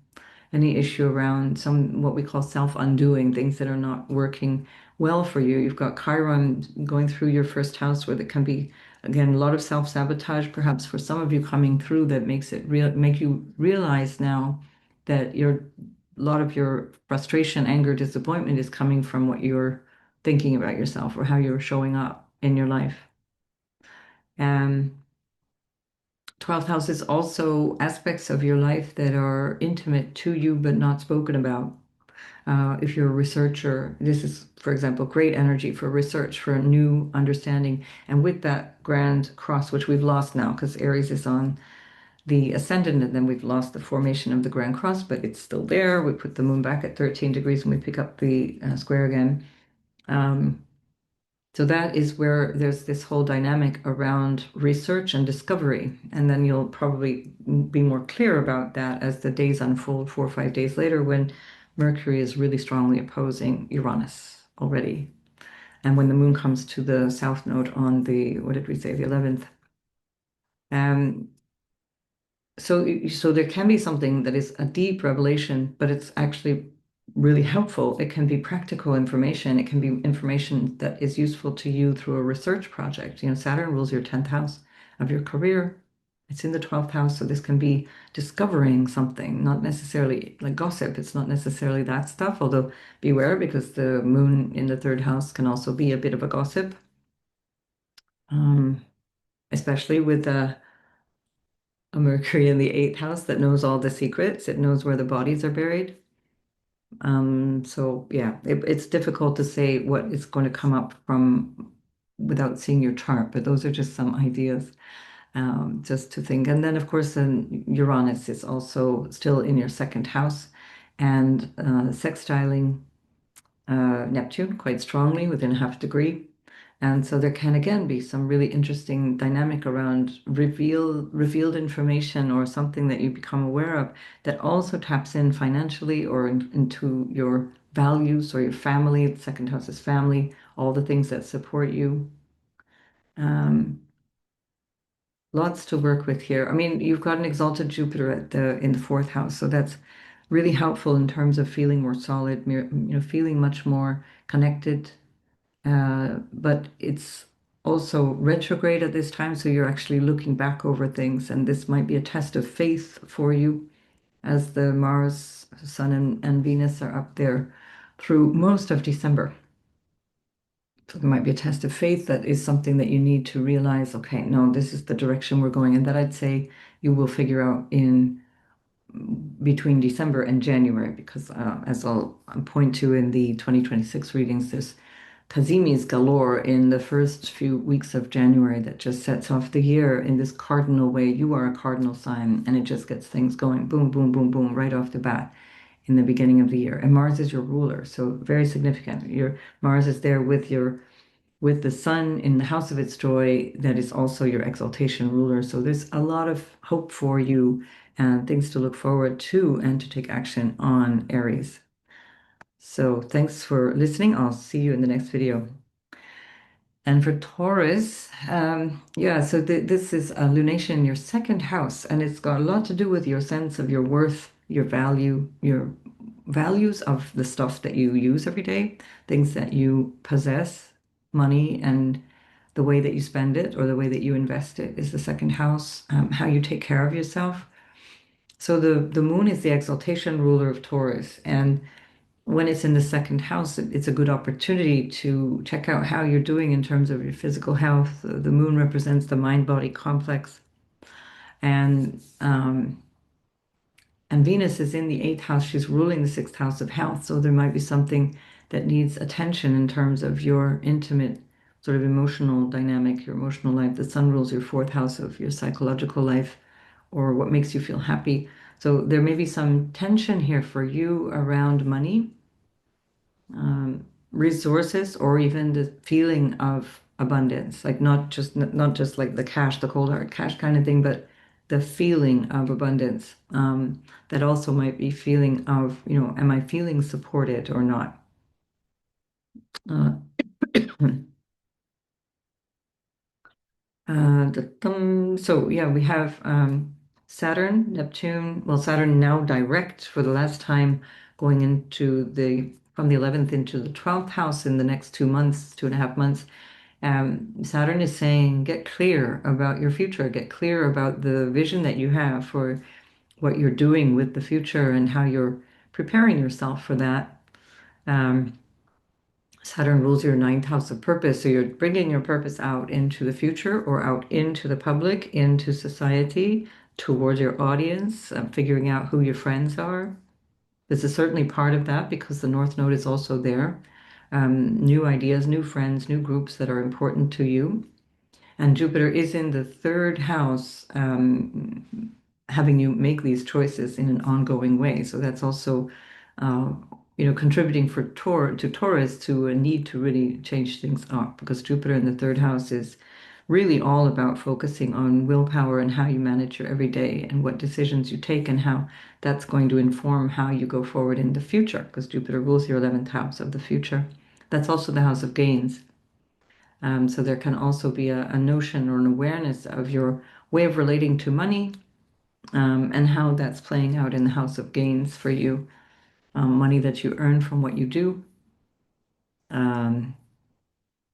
[SPEAKER 1] any issue around some what we call self-undoing, things that are not working well for you. You've got Chiron going through your first house where there can be, again, a lot of self-sabotage, perhaps for some of you coming through, that makes it real, make you realize now that a lot of your frustration, anger, disappointment is coming from what you're thinking about yourself or how you're showing up in your life. Um, 12th house is also aspects of your life that are intimate to you but not spoken about. If you're a researcher, this is, for example, great energy for research, for a new understanding. And with that grand cross, which we've lost now because Aries is on the ascendant, and then we've lost the formation of the grand cross, but it's still there. We put the moon back at 13 degrees and we pick up the square again. Um, so that is where there's this whole dynamic around research and discovery. And then you'll probably be more clear about that as the days unfold, 4 or 5 days later, when Mercury is really strongly opposing Uranus already. And when the moon comes to the south node on the, what did we say, the 11th. Um, so there can be something that is a deep revelation, but it's actually really helpful. It can be practical information. It can be information that is useful to you through a research project. You know, Saturn rules your 10th house of your career. It's in the 12th house, so this can be discovering something, not necessarily like gossip. It's not necessarily that stuff, although beware, because the moon in the third house can also be a bit of a gossip, um, especially with a Mercury in the eighth house that knows all the secrets. It knows where the bodies are buried. So yeah, it's difficult to say what is going to come up from without seeing your chart, but those are just some ideas, just to think. And then, of course, then Uranus is also still in your second house and sextiling Neptune quite strongly within a half degree. And so there can again be some really interesting dynamic around revealed information or something that you become aware of that also taps in financially or into your values or your family. The second house is family, all the things that support you. Um, Lots to work with here. I mean, you've got an exalted Jupiter at the in the fourth house, so that's really helpful in terms of feeling more solid, feeling much more connected. But it's also retrograde at this time, so you're actually looking back over things, and this might be a test of faith for you as the Mars, Sun, and Venus are up there through most of December. So there might be a test of faith that is something that you need to realize, okay, no, this is the direction we're going, and that I'd say you will figure out in between December and January, because as I'll point to in the 2026 readings, there's Kazimis galore in the first few weeks of January that just sets off the year in this cardinal way. You are a cardinal sign, and it just gets things going boom, boom, boom, boom, right off the bat in the beginning of the year. And Mars is your ruler, so very significant. Your Mars is there with the sun in the house of its joy, that is also your exaltation ruler. So there's a lot of hope for you and things to look forward to and to take action on, Aries. So thanks for listening. I'll see you in the next video. And for Taurus, yeah, so this is a lunation in your second house, and it's got a lot to do with your sense of your worth, your value, your values of the stuff that you use every day, things that you possess, money, and the way that you spend it or the way that you invest it is the second house, how you take care of yourself. So the moon is the exaltation ruler of Taurus, and when it's in the second house, it's a good opportunity to check out how you're doing in terms of your physical health. The moon represents the mind-body complex, and Venus is in the eighth house. She's ruling the sixth house of health, so there might be something that needs attention in terms of your intimate sort of emotional dynamic, your emotional life. The sun rules your fourth house of your psychological life or what makes you feel happy. So there may be some tension here for you around money, resources, or even the feeling of abundance, like not just like the cash, the cold hard cash kind of thing, but the feeling of abundance. That also might be feeling of, am I feeling supported or not? Uh, so yeah, we have Saturn, Neptune. Well, Saturn now direct for the last time, going into the from the 11th into the 12th house in the next 2 months, 2.5 months. Saturn is saying, get clear about your future, get clear about the vision that you have for what you're doing with the future and how you're preparing yourself for that. Um, Saturn rules your ninth house of purpose. So you're bringing your purpose out into the future or out into the public, into society, towards your audience, figuring out who your friends are. This is certainly part of that because the North Node is also there. New ideas, new friends, new groups that are important to you. And Jupiter is in the third house, having you make these choices in an ongoing way. So that's also, uh, contributing to Taurus to a need to really change things up because Jupiter in the third house is really all about focusing on willpower and how you manage your everyday and what decisions you take and how that's going to inform how you go forward in the future because Jupiter rules your 11th house of the future. That's also the house of gains. So there can also be a notion or an awareness of your way of relating to money, and how that's playing out in the house of gains for you. Money that you earn from what you do, um,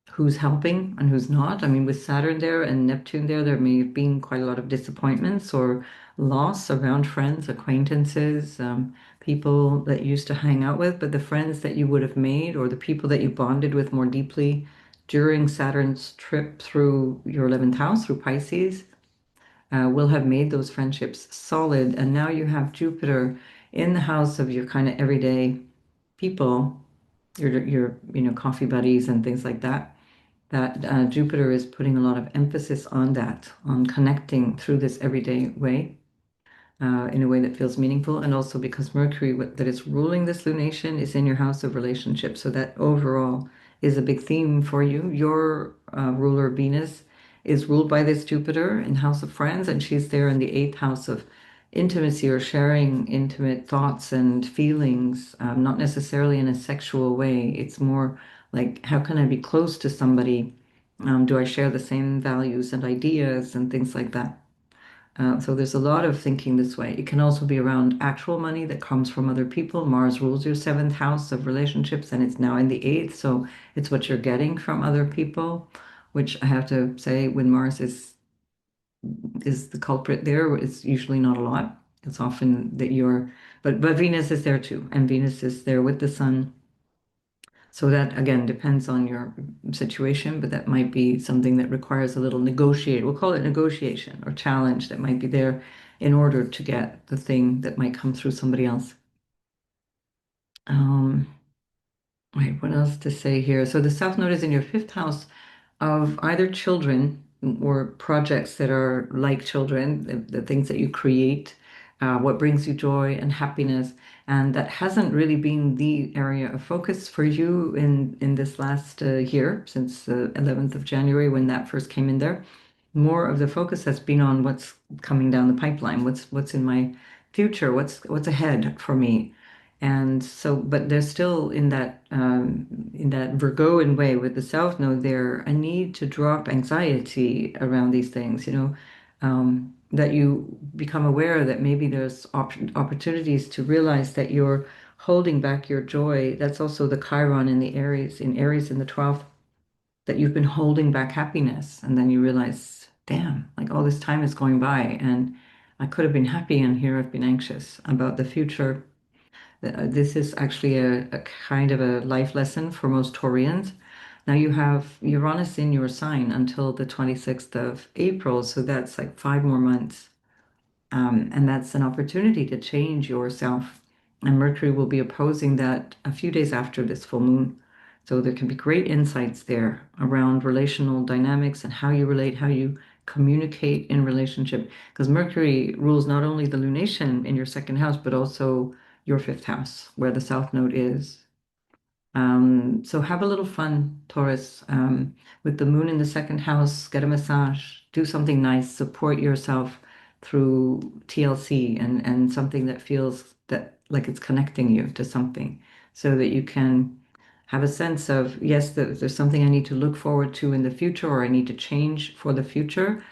[SPEAKER 1] who's helping and who's not. I mean, with Saturn there and Neptune there, there may have been quite a lot of disappointments or loss around friends, acquaintances, people that you used to hang out with, but the friends that you would have made or the people that you bonded with more deeply during Saturn's trip through your 11th house, through Pisces, will have made those friendships solid. And now you have Jupiter in the house of your kind of everyday people, your coffee buddies and things like that. That Jupiter is putting a lot of emphasis on that, on connecting through this everyday way, in a way that feels meaningful. And also because Mercury, that is ruling this lunation, is in your house of relationships. So that overall is a big theme for you. Your ruler, Venus, is ruled by this Jupiter in House of Friends, and she's there in the eighth house of intimacy or sharing intimate thoughts and feelings, not necessarily in a sexual way. It's more like, how can I be close to somebody? Do I share the same values and ideas and things like that? So there's a lot of thinking this way. It can also be around actual money that comes from other people. Mars rules your seventh house of relationships, and it's now in the eighth. So it's what you're getting from other people, which I have to say, when Mars is the culprit there, it's usually not a lot. It's often that but Venus is there too, and Venus is there with the Sun. So that again depends on your situation, but that might be something that requires a little negotiate. We'll call it negotiation or challenge that might be there in order to get the thing that might come through somebody else. Um, Right, what else to say here? So the South Node is in your fifth house of either children or projects that are like children, the things that you create, what brings you joy and happiness. And that hasn't really been the area of focus for you in this last year, since the 11th of January when that first came in there. More of the focus has been on what's coming down the pipeline, what's in my future, what's ahead for me. And so, but there's still in that Virgoan way with the South Node there a need to drop anxiety around these things, that you become aware that maybe there's opportunities to realize that you're holding back your joy. That's also the Chiron in Aries in the 12th, that you've been holding back happiness. And then you realize, damn, like all this time is going by and I could have been happy and here I've been anxious about the future. This is actually a kind of a life lesson for most Taurians. Now you have Uranus in your sign until the 26th of April, so that's like 5 more months. And that's an opportunity to change yourself. And Mercury will be opposing that a few days after this full moon. So there can be great insights there around relational dynamics and how you relate, how you communicate in relationship. Because Mercury rules not only the lunation in your second house, but also your fifth house, where the South Node is. So have a little fun, Taurus, with the moon in the second house, get a massage, do something nice, support yourself through TLC and something that feels that like it's connecting you to something so that you can have a sense of, yes, there's something I need to look forward to in the future or I need to change for the future.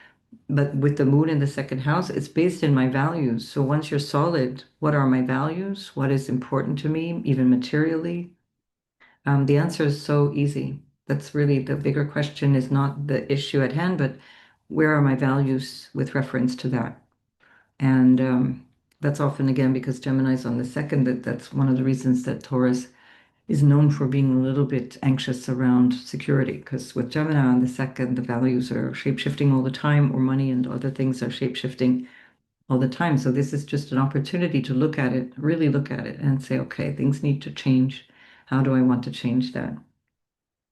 [SPEAKER 1] But with the moon in the second house, it's based in my values. So once you're solid, what are my values? What is important to me, even materially? The answer is so easy. That's really the bigger question is not the issue at hand, but where are my values with reference to that? And that's often, again, because Gemini's on the second, that's one of the reasons that Taurus is known for being a little bit anxious around security. Because with Gemini on the second, the values are shape-shifting all the time, or money and other things are shape-shifting all the time. So this is just an opportunity to look at it, really look at it and say, okay, things need to change. How do I want to change that?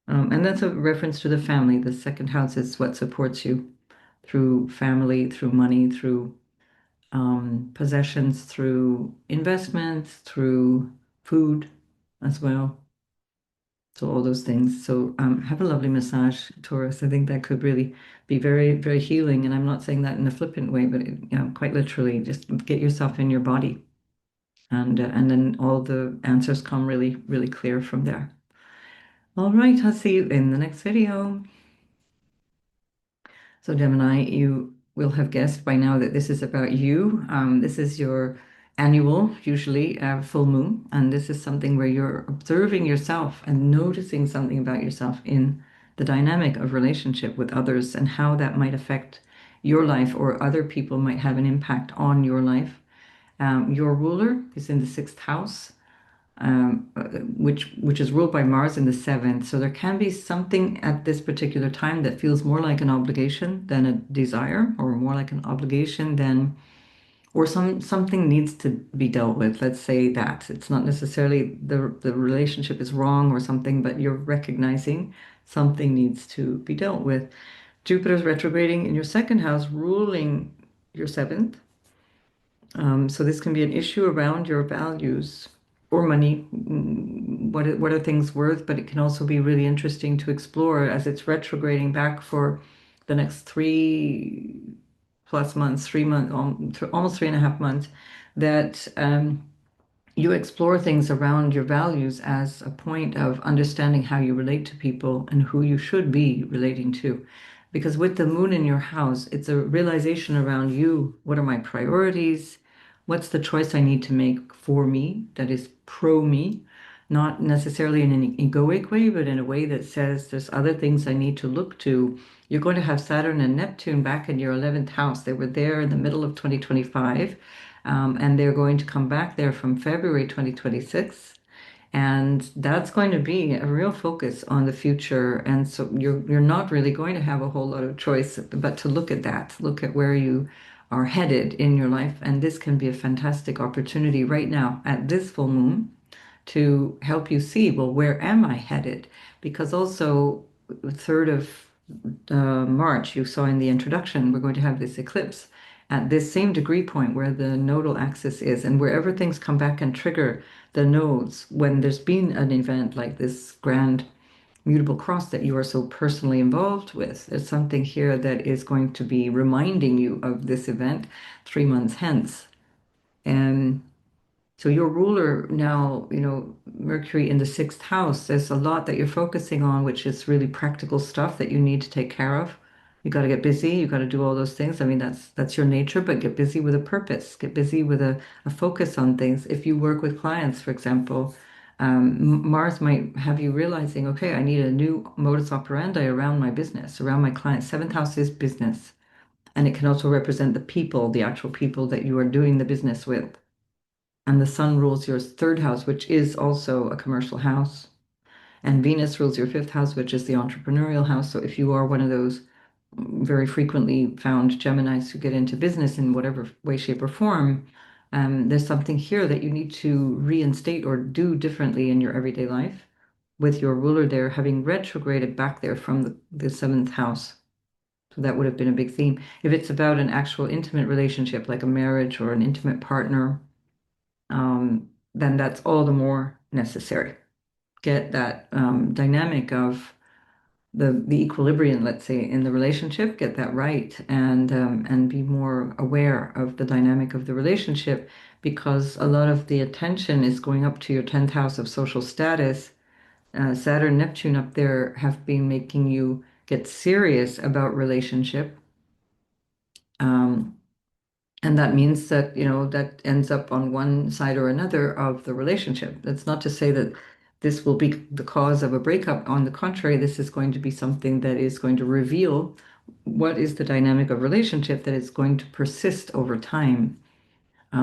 [SPEAKER 1] And that's a reference to the family. The second house is what supports you through family, through money, through possessions, through investments, through food as well. So all those things. So have a lovely massage, Taurus. I think that could really be very, very healing. And I'm not saying that in a flippant way, but quite literally, just get yourself in your body, and then all the answers come really, really clear from there. All right, I'll see you in the next video. So, Gemini, you will have guessed by now that this is about you. This is your annual, usually full moon, and this is something where you're observing yourself and noticing something about yourself in the dynamic of relationship with others and how that might affect your life or other people might have an impact on your life. Your ruler is in the sixth house which is ruled by Mars in the seventh. So there can be something at this particular time that feels more like an obligation than a desire, or more like an obligation than, or something needs to be dealt with. Let's say that it's not necessarily the relationship is wrong or something, but you're recognizing something needs to be dealt with. Jupiter's retrograding in your second house, ruling your seventh. So this can be an issue around your values or money. What are things worth? But it can also be really interesting to explore as it's retrograding back for the next 3+ months, 3 months, almost 3.5 months, that you explore things around your values as a point of understanding how you relate to people and who you should be relating to. Because with the moon in your house, it's a realization around you. What are my priorities? What's the choice I need to make for me that is pro me? Not necessarily in an egoic way, but in a way that says there's other things I need to look to. You're going to have Saturn and Neptune back in your 11th house. They were there in the middle of 2025, and they're going to come back there from February 2026. And that's going to be a real focus on the future. And so you're not really going to have a whole lot of choice, but to look at that, look at where you are headed in your life. And this can be a fantastic opportunity right now at this full moon to help you see, well, where am I headed? Because also, 3rd of March, you saw in the introduction, we're going to have this eclipse at this same degree point where the nodal axis is, and wherever things come back and trigger the nodes, when there's been an event like this grand mutable cross that you are so personally involved with, there's something here that is going to be reminding you of this event 3 months hence. And so your ruler now, Mercury in the sixth house, there's a lot that you're focusing on, which is really practical stuff that you need to take care of. You got to get busy, you got to do all those things. I mean, that's your nature, but get busy with a purpose, get busy with a focus on things. If you work with clients, for example, Mars might have you realizing, okay, I need a new modus operandi around my business, around my clients. Seventh house is business, and it can also represent the people, the actual people that you are doing the business with. And the sun rules your third house, which is also a commercial house. And Venus rules your fifth house, which is the entrepreneurial house. So if you are one of those very frequently found Geminis who get into business in whatever way, shape, or form, there's something here that you need to reinstate or do differently in your everyday life. with your ruler there having retrograded back there from the seventh house. So that would have been a big theme. If it's about an actual intimate relationship, like a marriage or an intimate partner, then that's all the more necessary. Get that dynamic of the equilibrium, let's say, in the relationship, get that right, and be more aware of the dynamic of the relationship, because a lot of the attention is going up to your 10th house of social status. Saturn, Neptune up there have been making you get serious about relationship. Um, and that means that, that ends up on one side or another of the relationship. That's not to say that this will be the cause of a breakup. On the contrary, this is going to be something that is going to reveal what is the dynamic of relationship that is going to persist over time.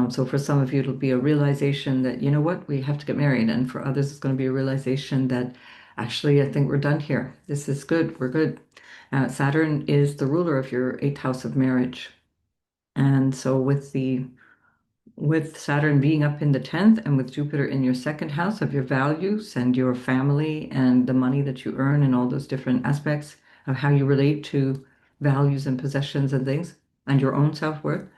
[SPEAKER 1] So for some of you, it'll be a realization that, you know what, we have to get married. And for others, it's going to be a realization that actually, I think we're done here. This is good. We're good. Saturn is the ruler of your eighth house of marriage. And so with Saturn being up in the 10th and with Jupiter in your second house of your values and your family and the money that you earn and all those different aspects of how you relate to values and possessions and things and your own self-worth,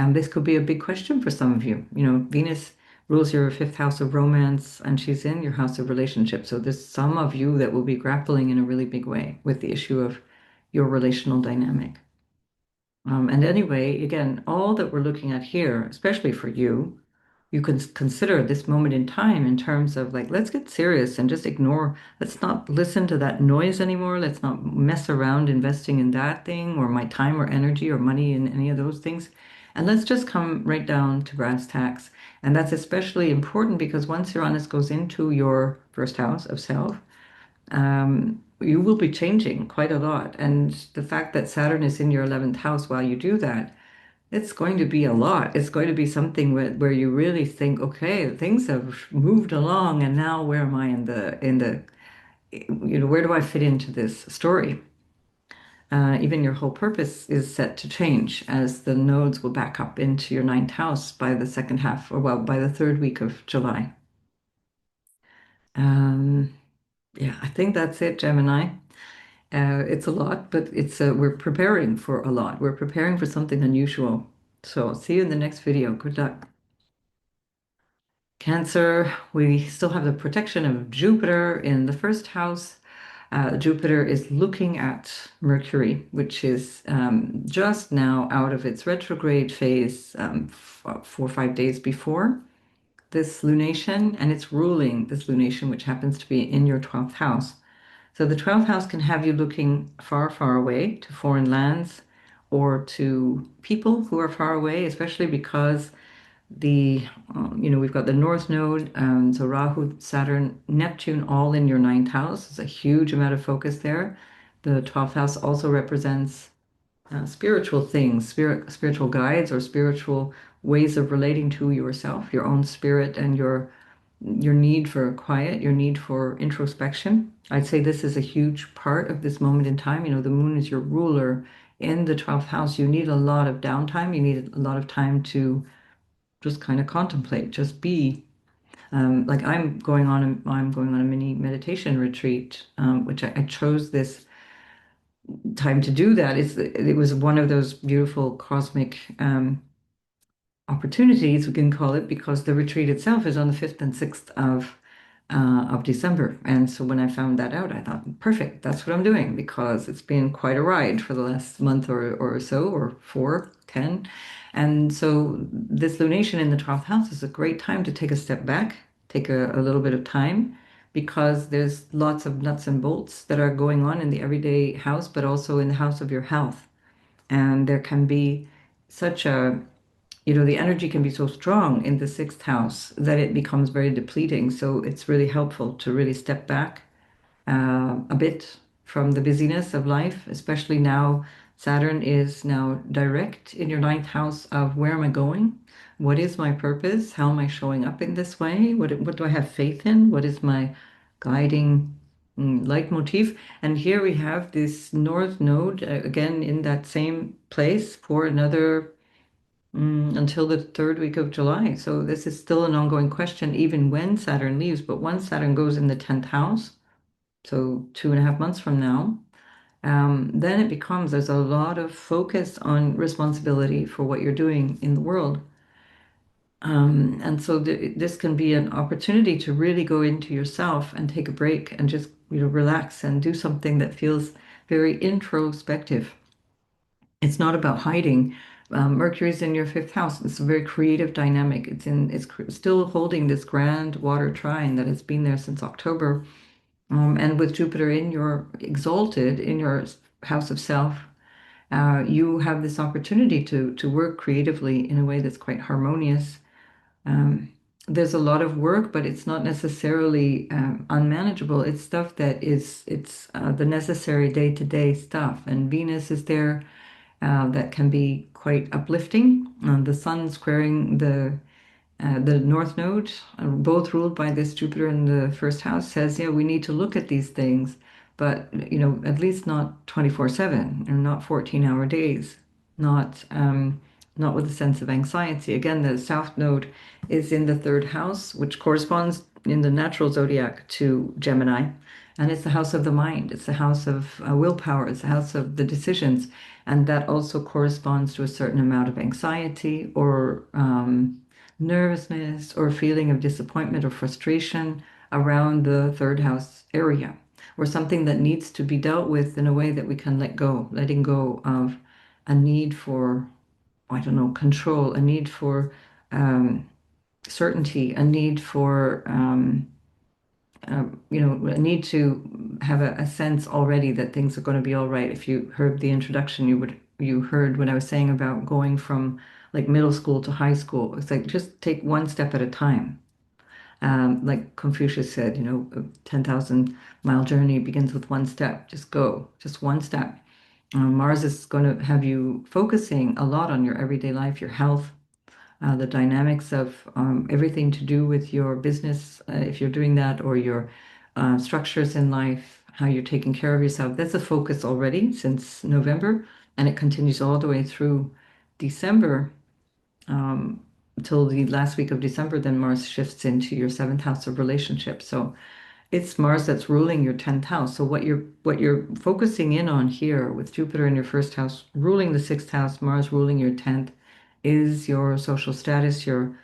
[SPEAKER 1] this could be a big question for some of you. Venus rules your fifth house of romance and she's in your house of relationships. So there's some of you that will be grappling in a really big way with the issue of your relational dynamic. And anyway, again, all that we're looking at here, especially for you, you can consider this moment in time in terms of like, let's get serious and just ignore, let's not listen to that noise anymore. Let's not mess around investing in that thing or my time or energy or money in any of those things. And let's just come right down to brass tacks. And that's especially important because once Uranus goes into your first house of self, you will be changing quite a lot. And the fact that Saturn is in your 11th house while you do that, it's going to be a lot. It's going to be something where you really think, okay, things have moved along, and now where am I where do I fit into this story? Even your whole purpose is set to change as the nodes will back up into your ninth house by the second half, or well, by the third week of July. Um, yeah, I think that's it, Gemini. It's a lot, but we're preparing for a lot. We're preparing for something unusual. So I'll see you in the next video. Good luck. Cancer, we still have the protection of Jupiter in the first house. Jupiter is looking at Mercury, which is just now out of its retrograde phase, 4 or 5 days before this lunation, and it's ruling this lunation, which happens to be in your 12th house. So the 12th house can have you looking far, far away to foreign lands or to people who are far away, especially because we've got the North Node, so Rahu, Saturn, Neptune, all in your ninth house. There's a huge amount of focus there. The 12th house also represents spiritual things, spiritual guides, or spiritual ways of relating to yourself, your own spirit, and your need for quiet, your need for introspection. I'd say this is a huge part of this moment in time. The moon is your ruler in the 12th house. You need a lot of downtime. You need a lot of time to just kind of contemplate, just be. Like I'm going on a mini meditation retreat, which I chose this time to do that. It was one of those beautiful cosmic opportunities, we can call it, because the retreat itself is on the 5th and 6th of December. And so when I found that out, I thought, perfect, that's what I'm doing, because it's been quite a ride for the last month or so, or 4, 10. And so this lunation in the 12th house is a great time to take a step back, take a little bit of time, because there's lots of nuts and bolts that are going on in the everyday house, but also in the house of your health. And there can be such the energy can be so strong in the sixth house that it becomes very depleting. So it's really helpful to really step back a bit from the busyness of life, especially now. Saturn is now direct in your ninth house of where am I going? What is my purpose? How am I showing up in this way? What do I have faith in? What is my guiding leitmotif? And here we have this North Node again in that same place for another until the third week of July. So this is still an ongoing question, even when Saturn leaves. But once Saturn goes in the 10th house, so 2.5 months from now, then it becomes there's a lot of focus on responsibility for what you're doing in the world. And so this can be an opportunity to really go into yourself and take a break and just, relax and do something that feels very introspective. It's not about hiding. Mercury's in your fifth house. It's a very creative dynamic. Still holding this grand water trine that has been there since October. And with Jupiter in your exalted in your house of self, you have this opportunity to work creatively in a way that's quite harmonious. Um, there's a lot of work, but it's not necessarily unmanageable. It's stuff that it's the necessary day-to-day stuff. And Venus is there that can be quite uplifting. The Sun squaring the North Node, both ruled by this Jupiter in the first house, says, yeah, we need to look at these things, but at least not 24/7 or not 14-hour days, not with a sense of anxiety. Again, the South Node is in the third house, which corresponds in the natural zodiac to Gemini. And it's the house of the mind. It's the house of willpower. It's the house of the decisions. And that also corresponds to a certain amount of anxiety or nervousness or feeling of disappointment or frustration around the third house area, or something that needs to be dealt with in a way that we can let go, letting go of a need for, I don't know, control, a need for certainty, a need for, a need to have a sense already that things are going to be all right. If you heard the introduction, you heard what I was saying about going from like middle school to high school. It's like just take one step at a time. Like Confucius said, 10,000 mile journey begins with one step. Just go, just one step. Mars is going to have you focusing a lot on your everyday life, your health, the dynamics of everything to do with your business, if you're doing that, or your structures in life, how you're taking care of yourself. That's a focus already since November, and it continues all the way through December, um, until the last week of December. Then Mars shifts into your seventh house of relationships. So it's Mars that's ruling your 10th house. So what you're focusing in on here with Jupiter in your first house, ruling the sixth house, Mars ruling your 10th, is your social status, your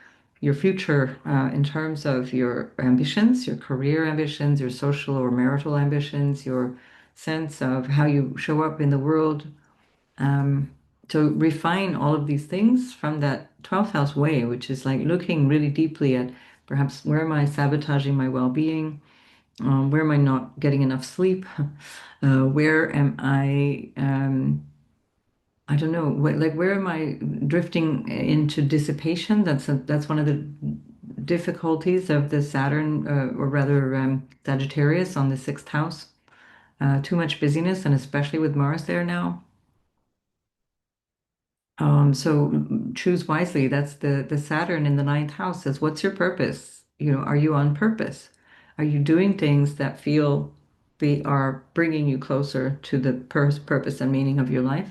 [SPEAKER 1] future in terms of your ambitions, your career ambitions, your social or marital ambitions, your sense of how you show up in the world, um, to refine all of these things from that 12th house way, which is like looking really deeply at perhaps where am I sabotaging my well-being? Where am I not getting enough sleep? Where am I don't know, where am I drifting into dissipation? That's one of the difficulties of the Saturn, or rather Sagittarius on the sixth house. Too much busyness, and especially with Mars there now. So choose wisely. That's the Saturn in the ninth house says, what's your purpose? Are you on purpose? Are you doing things that feel they are bringing you closer to the purpose and meaning of your life?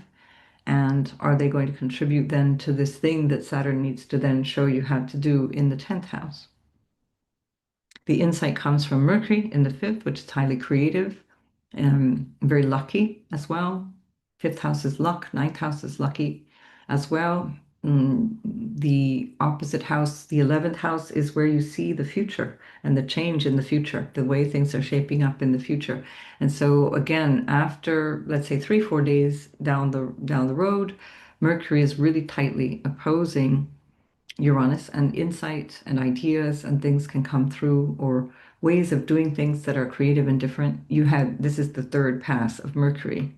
[SPEAKER 1] And are they going to contribute then to this thing that Saturn needs to then show you how to do in the 10th house? The insight comes from Mercury in the fifth, which is highly creative, very lucky as well. Fifth house is luck, ninth house is lucky as well. The opposite house, the 11th house, is where you see the future and the change in the future, the way things are shaping up in the future. And so again, after let's say 3, 4 days down the road, Mercury is really tightly opposing Uranus, and insight and ideas and things can come through, or ways of doing things that are creative and different. This is the third pass of Mercury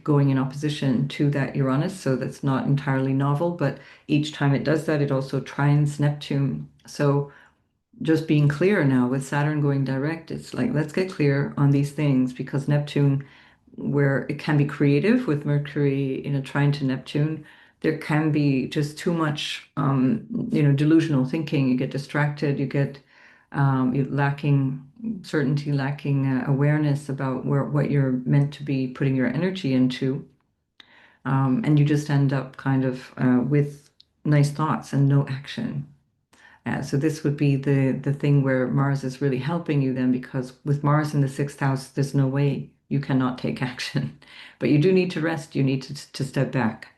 [SPEAKER 1] going in opposition to that Uranus, so that's not entirely novel, but each time it does that, it also trines Neptune. So just being clear now with Saturn going direct, it's like, let's get clear on these things, because Neptune, where it can be creative with Mercury in a trine to Neptune, there can be just too much, delusional thinking. You get distracted, you're lacking certainty, lacking awareness about what you're meant to be putting your energy into. And you just end up kind of with nice thoughts and no action. So this would be the thing where Mars is really helping you then, because with Mars in the sixth house, there's no way you cannot take action. But you do need to rest. You need to step back.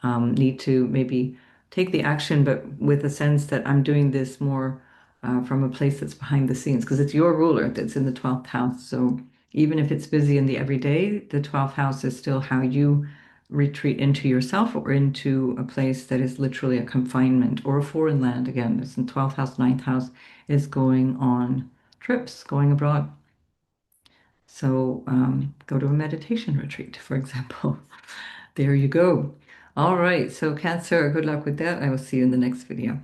[SPEAKER 1] Need to maybe take the action, but with a sense that I'm doing this more from a place that's behind the scenes, because it's your ruler that's in the 12th house. So even if it's busy in the everyday, the 12th house is still how you retreat into yourself or into a place that is literally a confinement or a foreign land. Again, it's in 12th house, ninth house is going on trips, going abroad. So go to a meditation retreat, for example. There you go. All right. So Cancer, good luck with that. I will see you in the next video.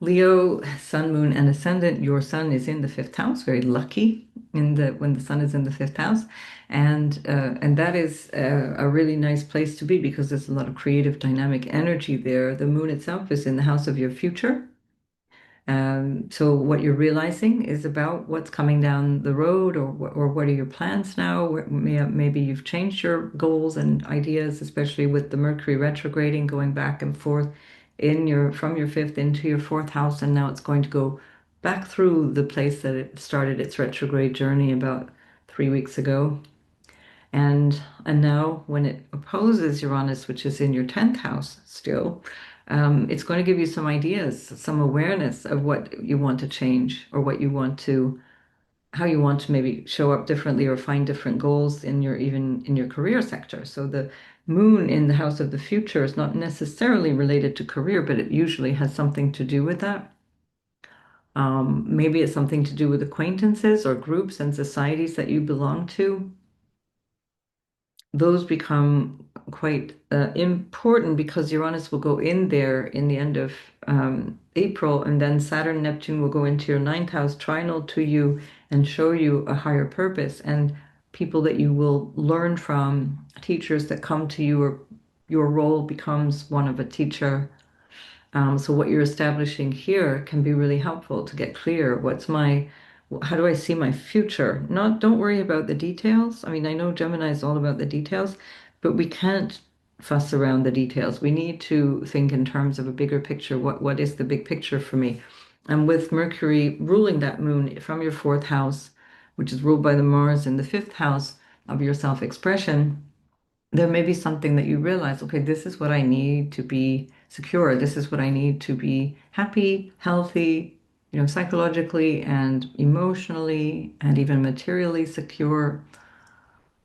[SPEAKER 1] Leo, sun, moon, and ascendant. Your sun is in the fifth house. Very lucky in the when the sun is in the fifth house, and that is a really nice place to be because there's a lot of creative, dynamic energy there. The moon itself is in the house of your future. So what you're realizing is about what's coming down the road, or what are your plans now? Maybe you've changed your goals and ideas, especially with the Mercury retrograding, going back and forth in your from your fifth into your fourth house, and now it's going to go back through the place that it started its retrograde journey about 3 weeks ago. And now when it opposes Uranus, which is in your 10th house still, it's going to give you some ideas, some awareness of what you want to change or what you want to, how you want to maybe show up differently or find different goals in your even in your career sector. So the moon in the house of the future is not necessarily related to career, but it usually has something to do with that. Maybe it's something to do with acquaintances or groups and societies that you belong to. Those become quite important because Uranus will go in there in the end of April, and then Saturn, Neptune will go into your ninth house, trinal to you, and show you a higher purpose and people that you will learn from, teachers that come to you, or your role becomes one of a teacher. So what you're establishing here can be really helpful to get clear. How do I see my future? Don't worry about the details. I mean, I know Gemini is all about the details, but we can't fuss around the details. We need to think in terms of a bigger picture. What is the big picture for me? And with Mercury ruling that moon from your fourth house, which is ruled by the Mars in the fifth house of your self-expression, there may be something that you realize, okay, this is what I need to be secure. This is what I need to be happy, healthy, psychologically and emotionally and even materially secure.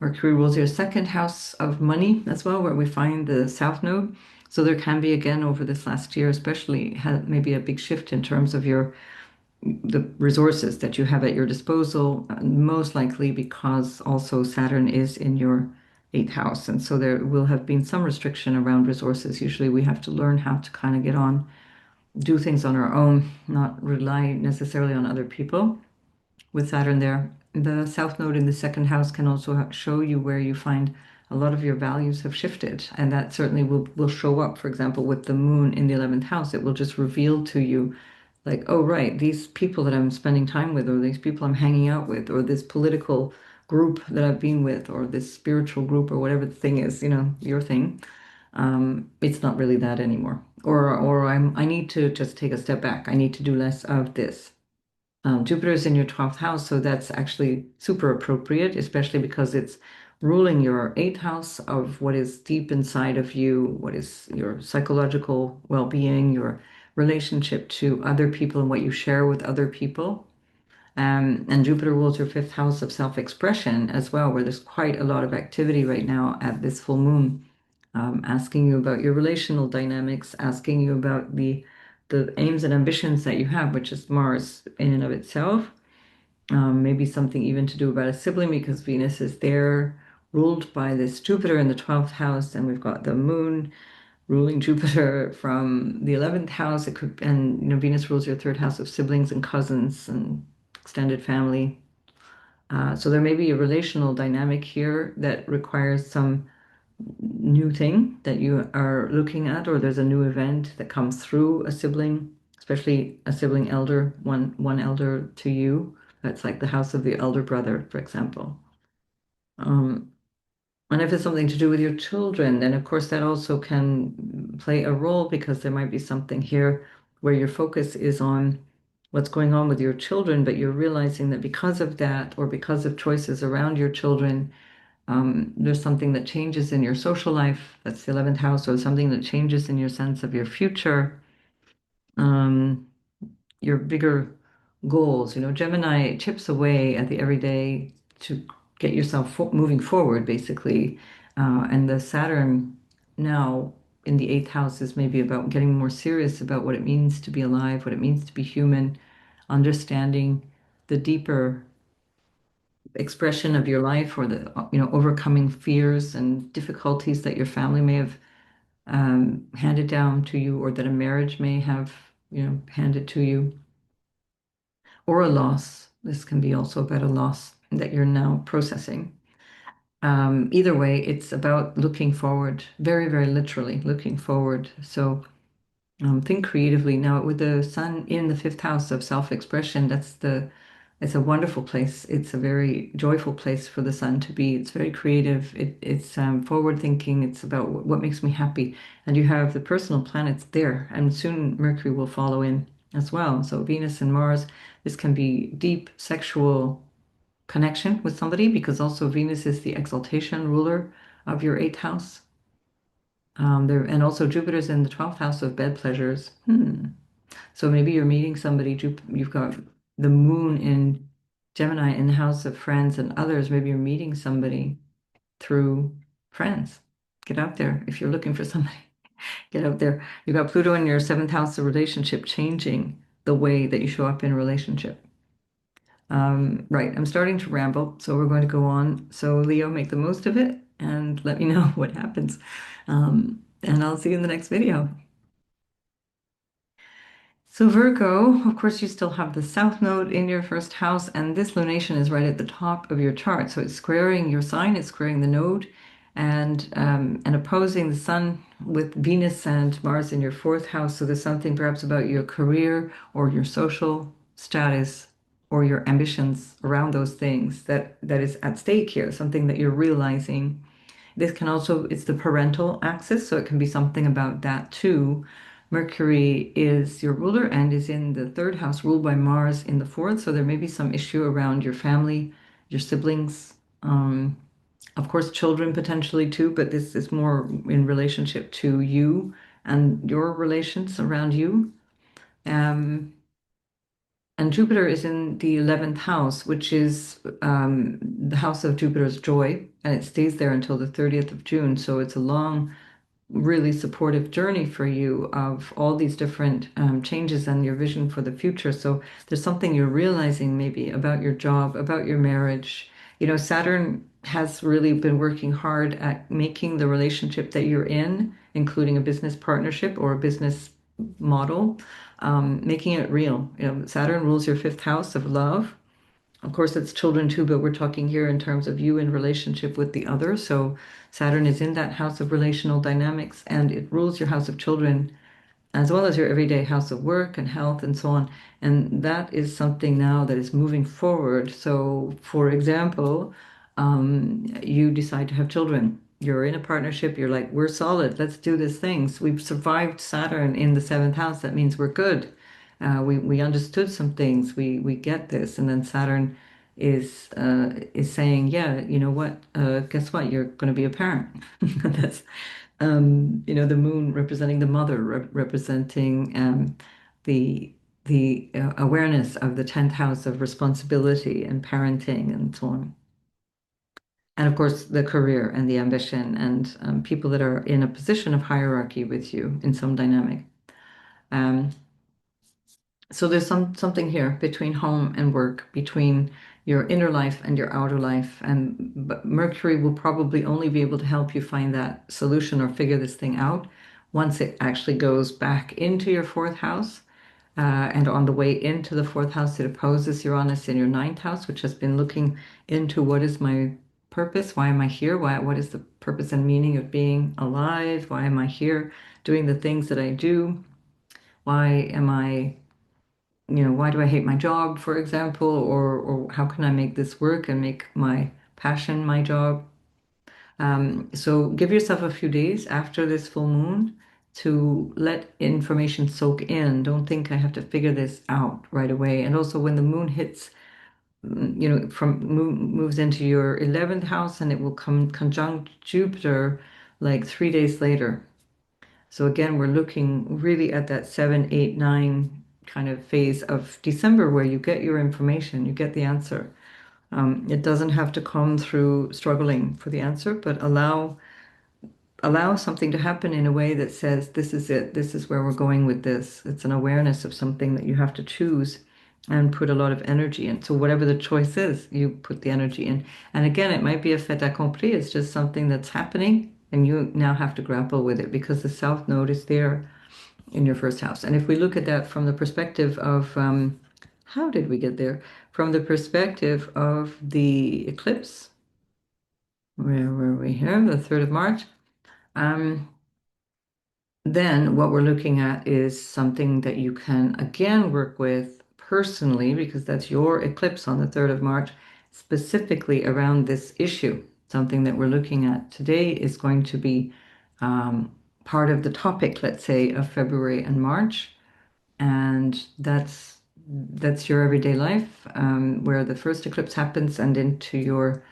[SPEAKER 1] Mercury rules your second house of money as well, where we find the South Node. So there can be, again, over this last year, especially, maybe a big shift in terms of the resources that you have at your disposal, most likely because also Saturn is in your eighth house. And so there will have been some restriction around resources. Usually we have to learn how to kind of get on, do things on our own, not rely necessarily on other people with Saturn there. The South Node in the second house can also show you where you find a lot of your values have shifted. And that certainly will show up, for example, with the moon in the 11th house. It will just reveal to you like, oh, right, these people that I'm spending time with, or these people I'm hanging out with, or this political group that I've been with, or this spiritual group, or whatever the thing is, your thing. It's not really that anymore. Or I need to just take a step back. I need to do less of this. Jupiter is in your 12th house, so that's actually super appropriate, especially because it's ruling your eighth house of what is deep inside of you, what is your psychological well-being, your relationship to other people and what you share with other people. And Jupiter rules your fifth house of self-expression as well, where there's quite a lot of activity right now at this full moon, asking you about your relational dynamics, asking you about the aims and ambitions that you have, which is Mars in and of itself. Maybe something even to do about a sibling because Venus is there, ruled by this Jupiter in the 12th house, and we've got the moon ruling Jupiter from the 11th house. It could, and Venus rules your third house of siblings and cousins and extended family. So there may be a relational dynamic here that requires some new thing that you are looking at, or there's a new event that comes through a sibling, especially a sibling elder, one elder to you. That's like the house of the elder brother, for example. Um, And if it's something to do with your children, then of course that also can play a role because there might be something here where your focus is on what's going on with your children, but you're realizing that because of that or because of choices around your children, there's something that changes in your social life. That's the 11th house, or something that changes in your sense of your future, um, your bigger goals. You know, Gemini chips away at the everyday to get yourself moving forward, basically. And the Saturn now in the eighth house is maybe about getting more serious about what it means to be alive, what it means to be human, understanding the deeper expression of your life or the, overcoming fears and difficulties that your family may have handed down to you or that a marriage may have, handed to you or a loss. This can be also about a loss that you're now processing. Either way, it's about looking forward, very, very literally looking forward. So think creatively. Now, with the sun in the fifth house of self-expression, it's a wonderful place. It's a very joyful place for the sun to be. It's very creative. It's forward thinking. It's about what makes me happy. And you have the personal planets there, and soon Mercury will follow in as well. So Venus and Mars, this can be deep sexual connection with somebody because also Venus is the exaltation ruler of your eighth house. There and also Jupiter's in the 12th house of bed pleasures. So maybe you're meeting somebody, you've got the moon in Gemini in the house of friends and others. Maybe you're meeting somebody through friends. Get out there if you're looking for somebody. Get out there. You've got Pluto in your seventh house of relationship changing the way that you show up in a relationship. Right, I'm starting to ramble, so we're going to go on. So Leo, make the most of it and let me know what happens. And I'll see you in the next video. So Virgo, of course, you still have the South Node in your first house, and this lunation is right at the top of your chart. So it's squaring your sign, it's squaring the node, and opposing the Sun with Venus and Mars in your fourth house. So there's something perhaps about your career or your social status or your ambitions around those things that is at stake here, something that you're realizing. This can also, it's the parental axis, so it can be something about that too. Mercury is your ruler and is in the third house, ruled by Mars in the fourth. So there may be some issue around your family, your siblings, of course, children potentially too, but this is more in relationship to you and your relations around you. Um, and Jupiter is in the 11th house, which is the house of Jupiter's joy, and it stays there until the 30th of June. So it's a long really supportive journey for you of all these different changes and your vision for the future. So there's something you're realizing maybe about your job, about your marriage. You know, Saturn has really been working hard at making the relationship that you're in, including a business partnership or a business model, making it real. You know, Saturn rules your fifth house of love. Of course, it's children too, but we're talking here in terms of you in relationship with the other. So Saturn is in that house of relational dynamics and it rules your house of children as well as your everyday house of work and health and so on. And that is something now that is moving forward. So, for example, you decide to have children. You're in a partnership. You're like, we're solid. Let's do these things. We've survived Saturn in the seventh house. That means we're good. We understood some things. We get this. And then Saturn is saying, yeah, you know what? Guess what? You're going to be a parent. That's the moon representing the mother, representing the awareness of the 10th house of responsibility and parenting and so on. And of course, the career and the ambition and people that are in a position of hierarchy with you in some dynamic. Um, so there's something here between home and work, between your inner life and your outer life. And but Mercury will probably only be able to help you find that solution or figure this thing out once it actually goes back into your fourth house. And on the way into the fourth house, it opposes Uranus in your ninth house, which has been looking into what is my purpose? Why am I here? What is the purpose and meaning of being alive? Why am I here doing the things that I do? Why am I why do I hate my job, for example, or how can I make this work and make my passion my job? So give yourself a few days after this full moon to let information soak in. Don't think I have to figure this out right away. And also when the moon hits, from moves into your 11th house and it will come conjunct Jupiter like 3 days later. So again, we're looking really at that 7, 8, 9 kind of phase of December where you get your information, you get the answer. It doesn't have to come through struggling for the answer, but allow something to happen in a way that says, this is it, this is where we're going with this. It's an awareness of something that you have to choose and put a lot of energy in. So whatever the choice is, you put the energy in. And again, it might be a fait accompli. It's just something that's happening and you now have to grapple with it because the South Node is there in your first house. And if we look at that from the perspective of how did we get there? From the perspective of the eclipse, where were we here? The 3rd of March. Um, then what we're looking at is something that you can again work with personally, because that's your eclipse on the 3rd of March, specifically around this issue. Something that we're looking at today is going to be part of the topic, let's say, of February and March. And that's your everyday life, where the first eclipse happens and into your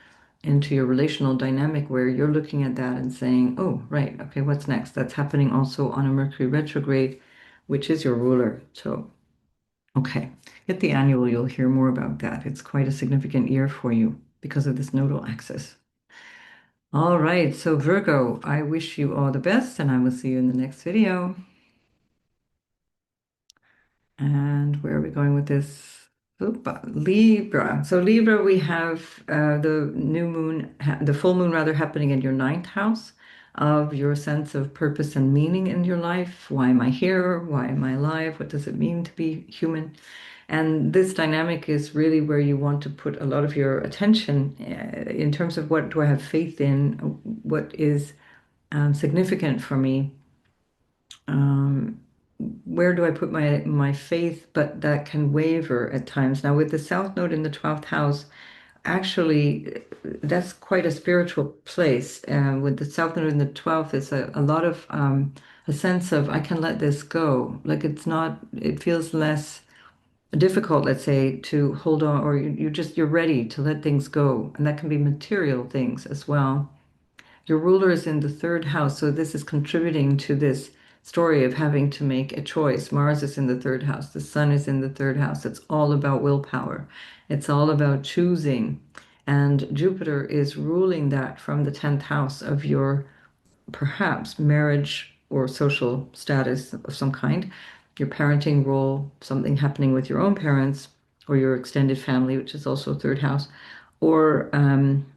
[SPEAKER 1] relational dynamic where you're looking at that and saying, oh, right, okay, what's next? That's happening also on a Mercury retrograde, which is your ruler. So, okay, get the annual, you'll hear more about that. It's quite a significant year for you because of this nodal axis. All right, so Virgo, I wish you all the best, and I will see you in the next video. And where are we going with this? Oop, Libra. So Libra, we have the new moon, the full moon rather, happening in your ninth house of your sense of purpose and meaning in your life. Why am I here? Why am I alive? What does it mean to be human? And this dynamic is really where you want to put a lot of your attention in terms of what do I have faith in? What is significant for me? Um, where do I put my faith? But that can waver at times. Now, with the South Node in the 12th house, actually, that's quite a spiritual place. With the South Node in the 12th, it's a lot of a sense of I can let this go. Like it's not, it feels less difficult, let's say, to hold on, or you're ready to let things go. And that can be material things as well. Your ruler is in the 3rd house, so this is contributing to this story of having to make a choice. Mars is in the 3rd house, the sun is in the 3rd house. It's all about willpower, it's all about choosing. And Jupiter is ruling that from the 10th house of your perhaps marriage or social status of some kind, your parenting role, something happening with your own parents or your extended family, which is also 3rd house, or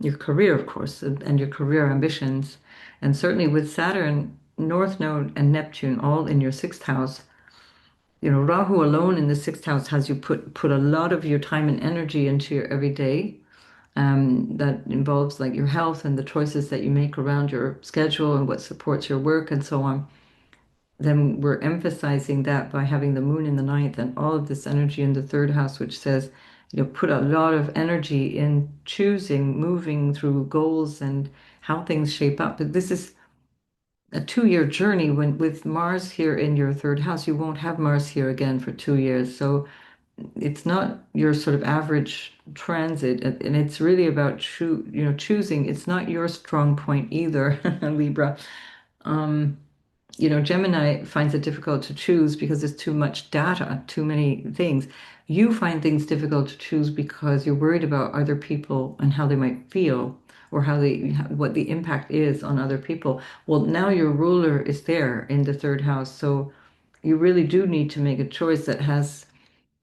[SPEAKER 1] your career, of course, and your career ambitions. And certainly with Saturn, North Node, and Neptune all in your 6th house, Rahu alone in the 6th house has you put a lot of your time and energy into your everyday. That involves like your health and the choices that you make around your schedule and what supports your work and so on. Then we're emphasizing that by having the moon in the ninth and all of this energy in the 3rd house, which says, put a lot of energy in choosing, moving through goals and how things shape up. But this is a 2-year journey. When with Mars here in your 3rd house, you won't have Mars here again for 2 years. So it's not your sort of average transit, and it's really about choosing. It's not your strong point either, Libra. Um, Gemini finds it difficult to choose because there's too much data, too many things. You find things difficult to choose because you're worried about other people and how they might feel or what the impact is on other people. Well, now your ruler is there in the 3rd house, so you really do need to make a choice that has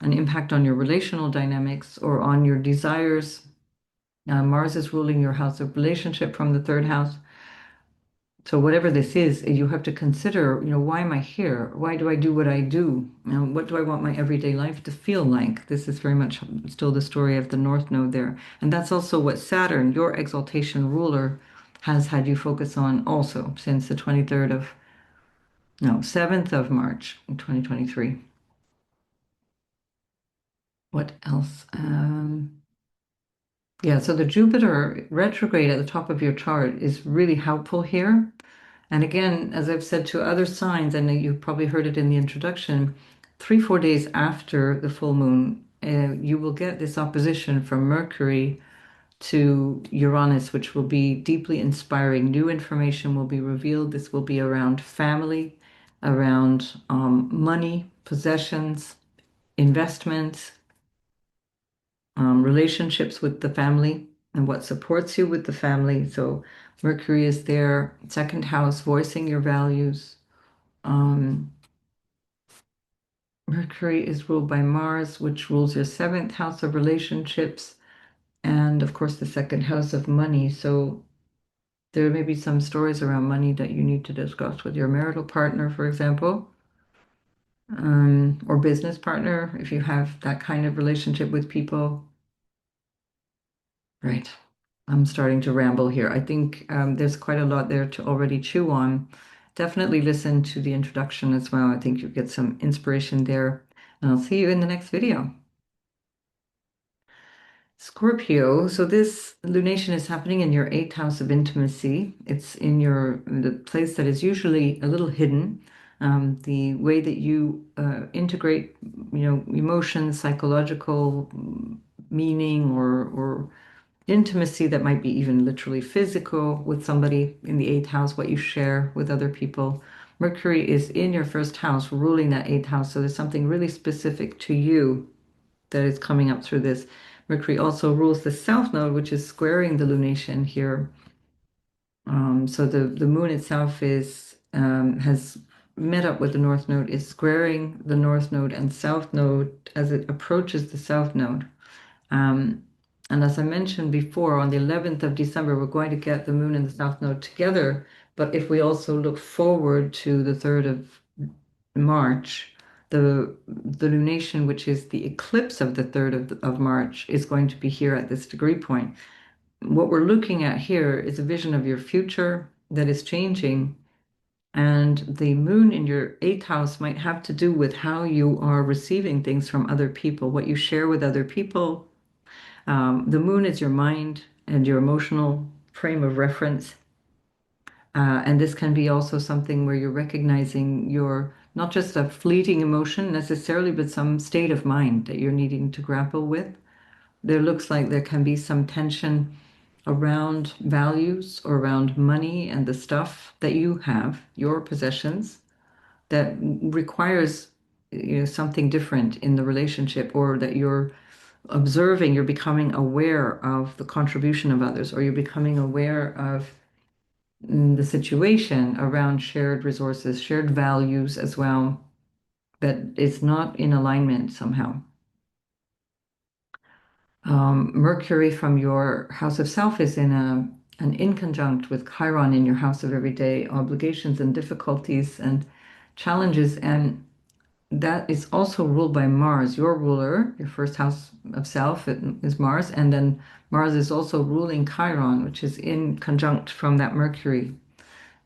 [SPEAKER 1] an impact on your relational dynamics or on your desires. Mars is ruling your house of relationship from the 3rd house. So whatever this is, you have to consider, why am I here? Why do I do what I do? What do I want my everyday life to feel like? This is very much still the story of the North Node there. And that's also what Saturn, your exaltation ruler, has had you focus on also since the 23rd of, no, 7th of March in 2023. What else? Yeah, so the Jupiter retrograde at the top of your chart is really helpful here. And again, as I've said to other signs, and you probably heard it in the introduction, 3, 4 days after the full moon, you will get this opposition from Mercury to Uranus, which will be deeply inspiring. New information will be revealed. This will be around family, around money, possessions, investments, relationships with the family, and what supports you with the family. So Mercury is there, second house, voicing your values. Um, Mercury is ruled by Mars, which rules your seventh house of relationships, and of course, the second house of money. So there may be some stories around money that you need to discuss with your marital partner, for example, or business partner if you have that kind of relationship with people. Right. I'm starting to ramble here. I think there's quite a lot there to already chew on. Definitely listen to the introduction as well. I think you'll get some inspiration there. And I'll see you in the next video. Scorpio, so this lunation is happening in your eighth house of intimacy. It's in the place that is usually a little hidden. The way that you integrate, emotions, psychological meaning, or intimacy that might be even literally physical with somebody in the eighth house, what you share with other people. Mercury is in your first house, ruling that eighth house. So there's something really specific to you that is coming up through this. Mercury also rules the south node, which is squaring the lunation here. So the moon itself has met up with the north node, is squaring the north node and south node as it approaches the south node. Um, and as I mentioned before, on the 11th of December, we're going to get the moon and the south node together. But if we also look forward to the 3rd of March, the lunation, which is the eclipse of the 3rd of March, is going to be here at this degree point. What we're looking at here is a vision of your future that is changing. And the moon in your eighth house might have to do with how you are receiving things from other people, what you share with other people. The moon is your mind and your emotional frame of reference. And this can be also something where you're recognizing your not just a fleeting emotion necessarily, but some state of mind that you're needing to grapple with. There looks like there can be some tension around values or around money and the stuff that you have, your possessions, that requires something different in the relationship, or that you're observing, you're becoming aware of the contribution of others, or you're becoming aware of the situation around shared resources, shared values as well, that it's not in alignment somehow. Mercury from your house of self is in an inconjunct with Chiron in your house of everyday obligations and difficulties and challenges. And that is also ruled by Mars, your ruler, your first house of self is Mars. And then Mars is also ruling Chiron, which is in conjunct from that Mercury,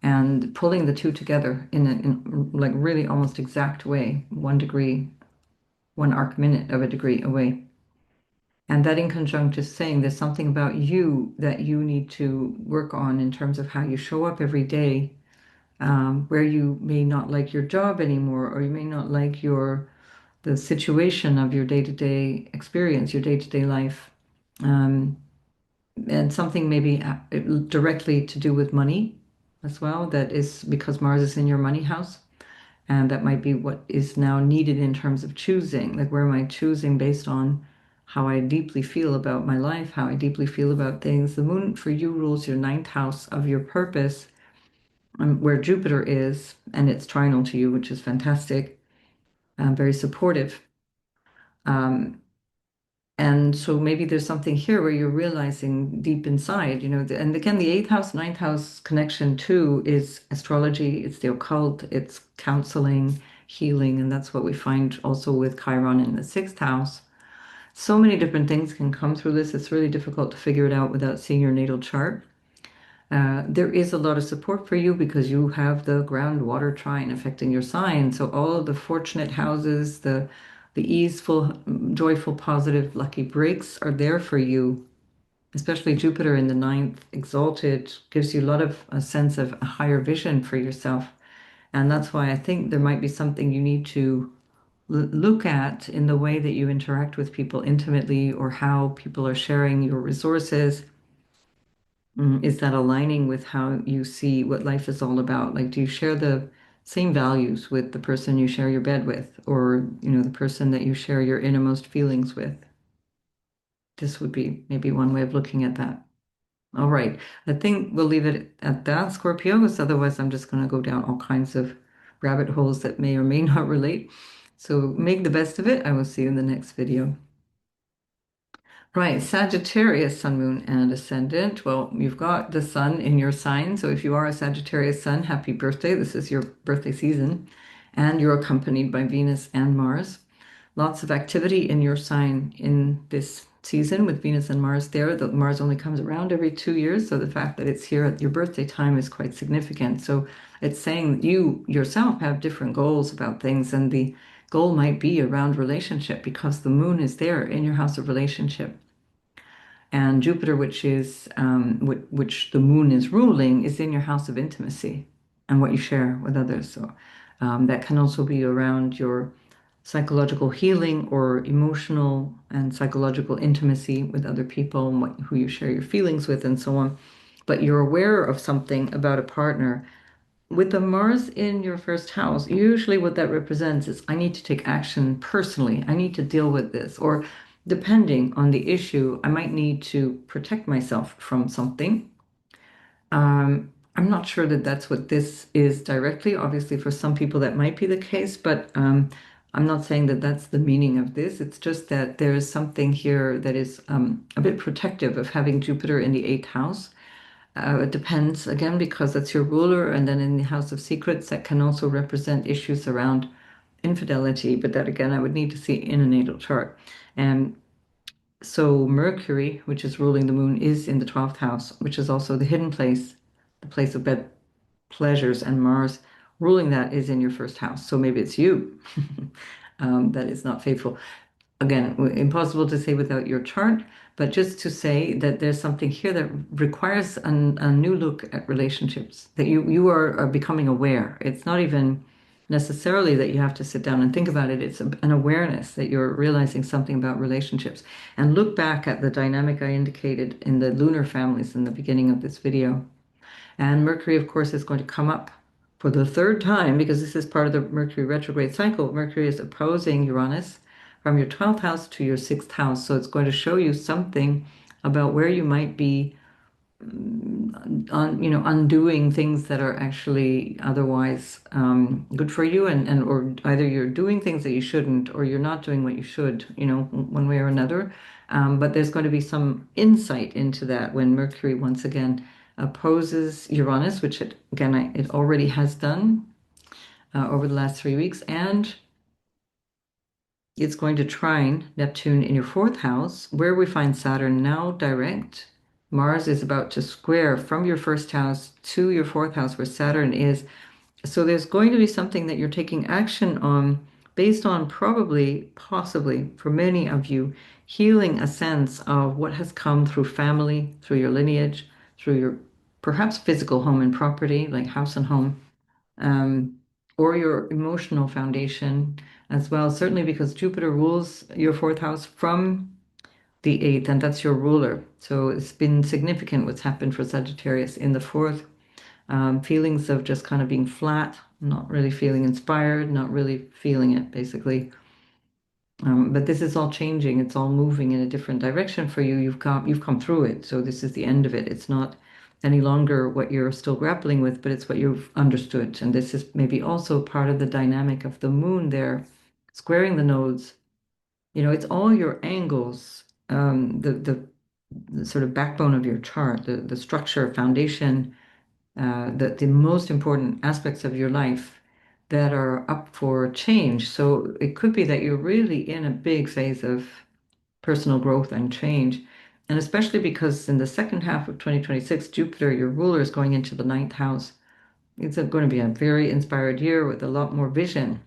[SPEAKER 1] and pulling the two together in like really almost exact way, 1 degree, 1 arc minute of a degree away. And that in conjunct is saying there's something about you that you need to work on in terms of how you show up every day, where you may not like your job anymore, or you may not like the situation of your day-to-day experience, your day-to-day life. Um, and something maybe directly to do with money as well, that is because Mars is in your money house. And that might be what is now needed in terms of choosing. Like, where am I choosing based on how I deeply feel about my life, how I deeply feel about things? The moon for you rules your ninth house of your purpose, where Jupiter is, and it's trinal to you, which is fantastic, very supportive. Um, and so maybe there's something here where you're realizing deep inside, and again, the eighth house, ninth house connection too is astrology, it's the occult, it's counseling, healing, and that's what we find also with Chiron in the sixth house. So many different things can come through this. It's really difficult to figure it out without seeing your natal chart. There is a lot of support for you because you have the ground water trine affecting your sign. So all of the fortunate houses, the easeful, joyful, positive, lucky breaks are there for you. especially Jupiter in the ninth, exalted, gives you a lot of a sense of a higher vision for yourself. And that's why I think there might be something you need to look at in the way that you interact with people intimately or how people are sharing your resources. Is that aligning with how you see what life is all about? Like, do you share the same values with the person you share your bed with, or, the person that you share your innermost feelings with? This would be maybe one way of looking at that. All right. I think we'll leave it at that, Scorpio, because otherwise I'm just going to go down all kinds of rabbit holes that may or may not relate. So make the best of it. I will see you in the next video. Right, Sagittarius, Sun, Moon, and Ascendant. Well, you've got the Sun in your sign. So if you are a Sagittarius Sun, happy birthday. This is your birthday season. And you're accompanied by Venus and Mars. Lots of activity in your sign in this season with Venus and Mars there. The Mars only comes around every 2 years. So the fact that it's here at your birthday time is quite significant. So it's saying that you yourself have different goals about things. And the goal might be around relationship because the moon is there in your house of relationship. And Jupiter, which the moon is ruling, is in your house of intimacy and what you share with others. So that can also be around your psychological healing or emotional and psychological intimacy with other people and who you share your feelings with and so on. But you're aware of something about a partner with the Mars in your first house, usually what that represents is I need to take action personally. I need to deal with this. Or depending on the issue, I might need to protect myself from something. I'm not sure that that's what this is directly. Obviously, for some people, that might be the case, but I'm not saying that that's the meaning of this. It's just that there is something here that is a bit protective of having Jupiter in the eighth house. It depends again because that's your ruler, and then in the House of Secrets, that can also represent issues around infidelity. But that again, I would need to see in a natal chart. And so Mercury, which is ruling the moon, is in the 12th house, which is also the hidden place, the place of bed pleasures, and Mars ruling that is in your first house. So maybe it's you that is not faithful. Again, impossible to say without your chart, but just to say that there's something here that requires a new look at relationships, that you are becoming aware. It's not even necessarily that you have to sit down and think about it. It's an awareness that you're realizing something about relationships. And look back at the dynamic I indicated in the lunar families in the beginning of this video. And Mercury, of course, is going to come up for the third time because this is part of the Mercury retrograde cycle. Mercury is opposing Uranus from your 12th house to your sixth house. So it's going to show you something about where you might be undoing things that are actually otherwise good for you, and or either you're doing things that you shouldn't or you're not doing what you should, one way or another. But there's going to be some insight into that when Mercury once again opposes Uranus, which it already has done over the last 3 weeks, and it's going to trine Neptune in your fourth house, where we find Saturn now direct. Mars is about to square from your first house to your fourth house, where Saturn is. So there's going to be something that you're taking action on based on probably, possibly, for many of you, healing a sense of what has come through family, through your lineage, through your perhaps physical home and property, like house and home, um, or your emotional foundation as well. Certainly because Jupiter rules your fourth house from the eighth, and that's your ruler. So it's been significant what's happened for Sagittarius in the fourth. Feelings of just kind of being flat, not really feeling inspired, not really feeling it, basically. But this is all changing. It's all moving in a different direction for you. You've come through it. So this is the end of it. It's not any longer what you're still grappling with, but it's what you've understood. And this is maybe also part of the dynamic of the moon there, squaring the nodes. It's all your angles, the sort of backbone of your chart, the structure, foundation, the most important aspects of your life that are up for change. So it could be that you're really in a big phase of personal growth and change. And especially because in the second half of 2026, Jupiter, your ruler, is going into the ninth house. It's going to be a very inspired year with a lot more vision,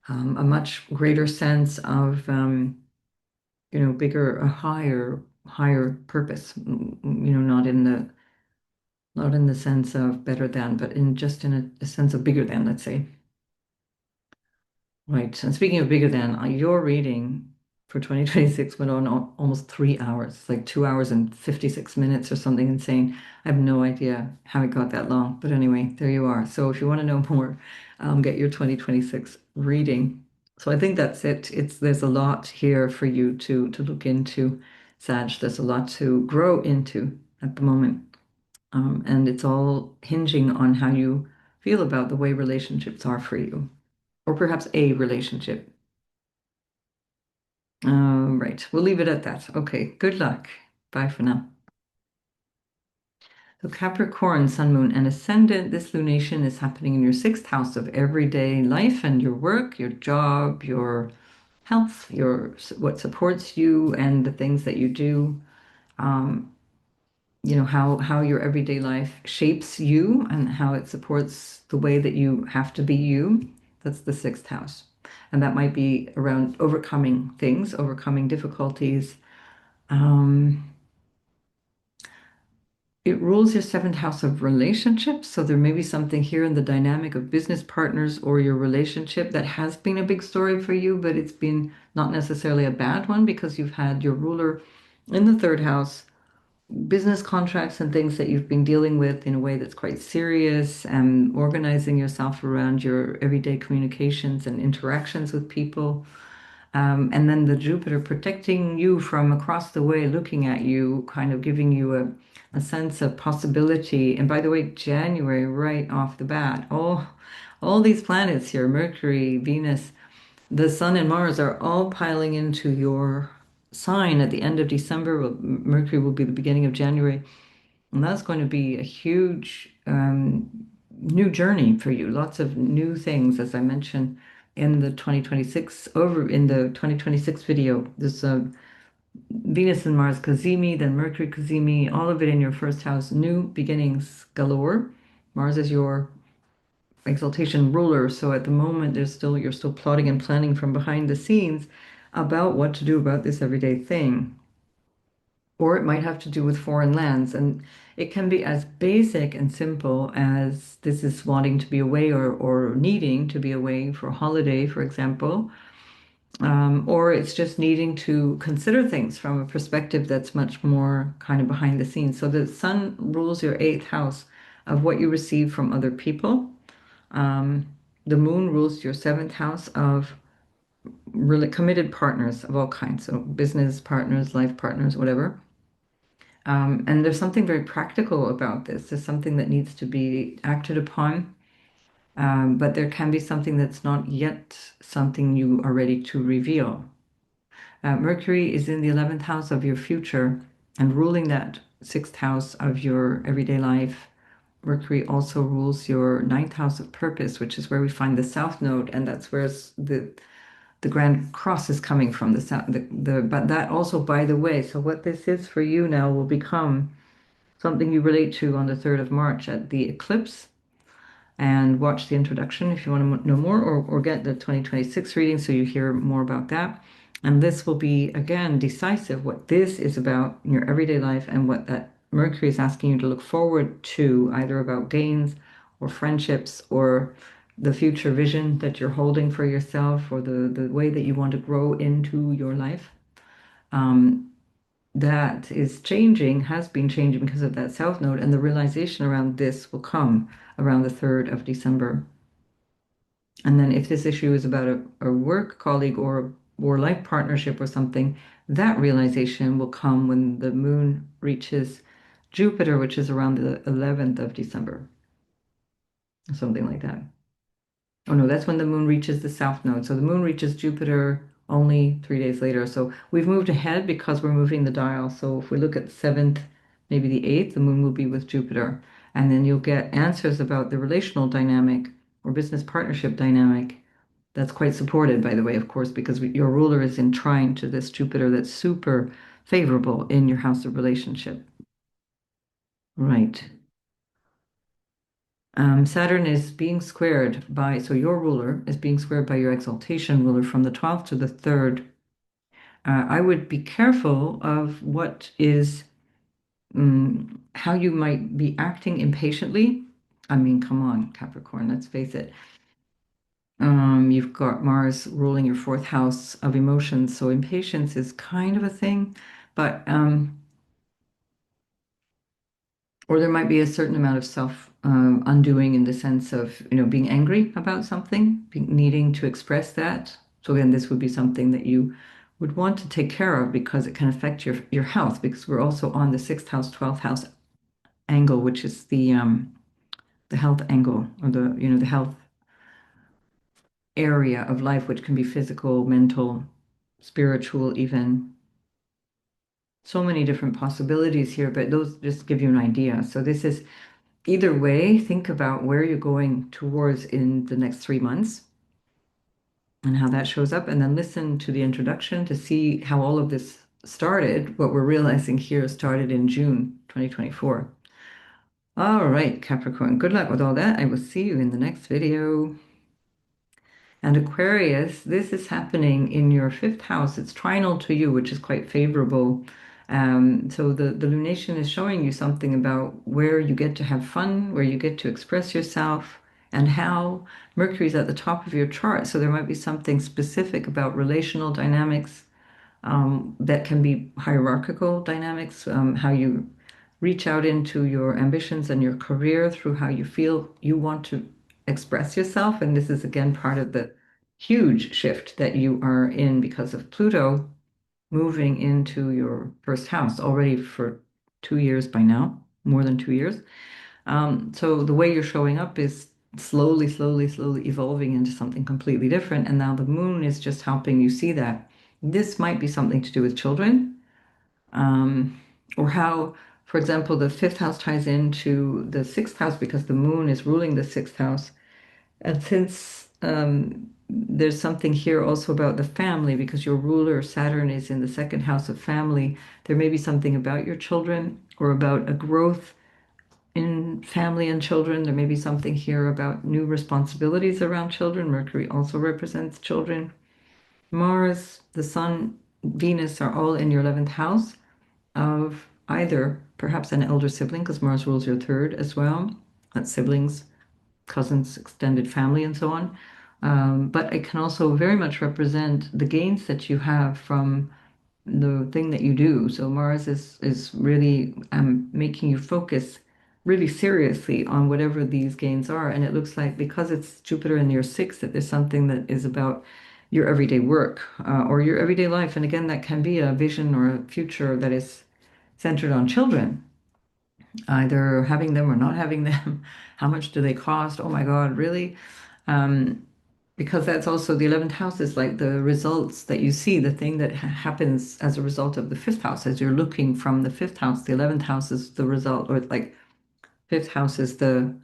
[SPEAKER 1] a much greater sense of bigger, a higher purpose, not in the sense of better than, but in just in a sense of bigger than, let's say. Right. And speaking of bigger than, your reading for 2026 went on almost 3 hours, like 2 hours and 56 minutes or something insane. I have no idea how it got that long. But anyway, there you are. So if you want to know more, get your 2026 reading. So I think that's it. There's a lot here for you to look into, Sag. There's a lot to grow into at the moment. And it's all hinging on how you feel about the way relationships are for you, or perhaps a relationship. Right, we'll leave it at that. Okay, good luck. Bye for now. So, Capricorn, Sun, Moon, and Ascendant, this lunation is happening in your sixth house of everyday life and your work, your job, your health, your what supports you, and the things that you do. Um, how your everyday life shapes you and how it supports the way that you have to be you. That's the sixth house. And that might be around overcoming things, overcoming difficulties. Um, it rules your seventh house of relationships. So there may be something here in the dynamic of business partners or your relationship that has been a big story for you, but it's been not necessarily a bad one because you've had your ruler in the third house, business contracts and things that you've been dealing with in a way that's quite serious, and organizing yourself around your everyday communications and interactions with people. And then the Jupiter protecting you from across the way, looking at you, kind of giving you a sense of possibility. And by the way, January, right off the bat, all these planets here, Mercury, Venus, the Sun and Mars are all piling into your sign at the end of December. Well, Mercury will be the beginning of January. And that's going to be a huge new journey for you. Lots of new things, as I mentioned in the 2026, over in the 2026 video. There's Venus and Mars Cazimi, then Mercury Cazimi, all of it in your first house. New beginnings galore. Mars is your exaltation ruler. So at the moment, you're still plotting and planning from behind the scenes about what to do about this everyday thing. Or it might have to do with foreign lands. And it can be as basic and simple as this is wanting to be away, or needing to be away for a holiday, for example. Or it's just needing to consider things from a perspective that's much more kind of behind the scenes. So the sun rules your eighth house of what you receive from other people. Um, the moon rules your seventh house of really committed partners of all kinds, so business partners, life partners, whatever. And there's something very practical about this. There's something that needs to be acted upon, but there can be something that's not yet something you are ready to reveal. Mercury is in the 11th house of your future and ruling that sixth house of your everyday life. Mercury also rules your ninth house of purpose, which is where we find the south node, and that's where the Grand Cross is coming from. The south, but that also, by the way, so what this is for you now will become something you relate to on the 3rd of March at the eclipse, and watch the introduction if you want to know more, or get the 2026 reading so you hear more about that. And this will be, again, decisive what this is about in your everyday life and what that Mercury is asking you to look forward to, either about gains or friendships or the future vision that you're holding for yourself, or the way that you want to grow into your life. Um, that is changing, has been changing because of that south node, and the realization around this will come around the 3rd of December. And then if this issue is about a work colleague or life partnership or something, that realization will come when the moon reaches Jupiter, which is around the 11th of December, something like that. Oh no, that's when the moon reaches the south node. So the moon reaches Jupiter only 3 days later. So we've moved ahead because we're moving the dial. So if we look at the 7th, maybe the 8th, the moon will be with Jupiter. And then you'll get answers about the relational dynamic or business partnership dynamic. That's quite supported, by the way, of course, because your ruler is in trine to this Jupiter that's super favorable in your house of relationship. Right. Saturn is being squared by, so your ruler is being squared by your exaltation ruler from the 12th to the 3rd. I would be careful of what is how you might be acting impatiently. I mean, come on, Capricorn, let's face it. You've got Mars ruling your fourth house of emotions, so impatience is kind of a thing, but or there might be a certain amount of self undoing in the sense of, being angry about something, needing to express that. So again, this would be something that you would want to take care of because it can affect your health because we're also on the sixth house, 12th house angle, which is the health angle or the health area of life, which can be physical, mental, spiritual, even so many different possibilities here, but those just give you an idea. So this is either way, think about where you're going towards in the next 3 months and how that shows up, and then listen to the introduction to see how all of this started. What we're realizing here started in June 2024. All right, Capricorn, good luck with all that. I will see you in the next video. And Aquarius, this is happening in your fifth house. It's trinal to you, which is quite favorable. So the lunation is showing you something about where you get to have fun, where you get to express yourself, and how Mercury's at the top of your chart. So there might be something specific about relational dynamics that can be hierarchical dynamics, how you reach out into your ambitions and your career through how you feel you want to express yourself. And this is again part of the huge shift that you are in because of Pluto moving into your first house already for 2 years by now, more than 2 years. So the way you're showing up is slowly, slowly, slowly evolving into something completely different. And now the moon is just helping you see that. This might be something to do with children, um, or how, for example, the fifth house ties into the sixth house because the moon is ruling the sixth house. And since there's something here also about the family, because your ruler, Saturn, is in the second house of family, there may be something about your children or about a growth in family and children. There may be something here about new responsibilities around children. Mercury also represents children. Mars, the Sun, Venus are all in your 11th house of either perhaps an elder sibling, because Mars rules your third as well. That's siblings, cousins, extended family, and so on. But it can also very much represent the gains that you have from the thing that you do. So Mars is really making you focus really seriously on whatever these gains are. And it looks like because it's Jupiter in your sixth, that there's something that is about your everyday work or your everyday life. And again, that can be a vision or a future that is centered on children, either having them or not having them. How much do they cost? Oh my God, really? Um, because that's also the 11th house is like the results that you see, the thing that happens as a result of the fifth house. As you're looking from the fifth house, the 11th house is the result, or like fifth house is the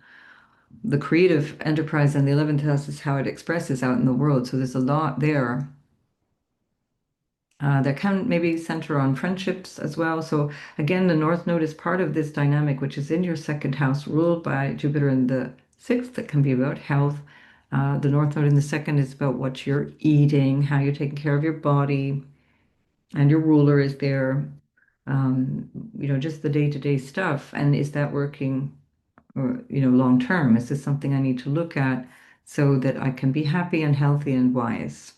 [SPEAKER 1] creative enterprise, and the 11th house is how it expresses out in the world. So there's a lot there that can maybe center on friendships as well. So again, the North Node is part of this dynamic, which is in your second house, ruled by Jupiter in the sixth. That can be about health. The North Node in the second is about what you're eating, how you're taking care of your body, and your ruler is there. Just the day-to-day stuff. And is that working, or long term? Is this something I need to look at so that I can be happy and healthy and wise?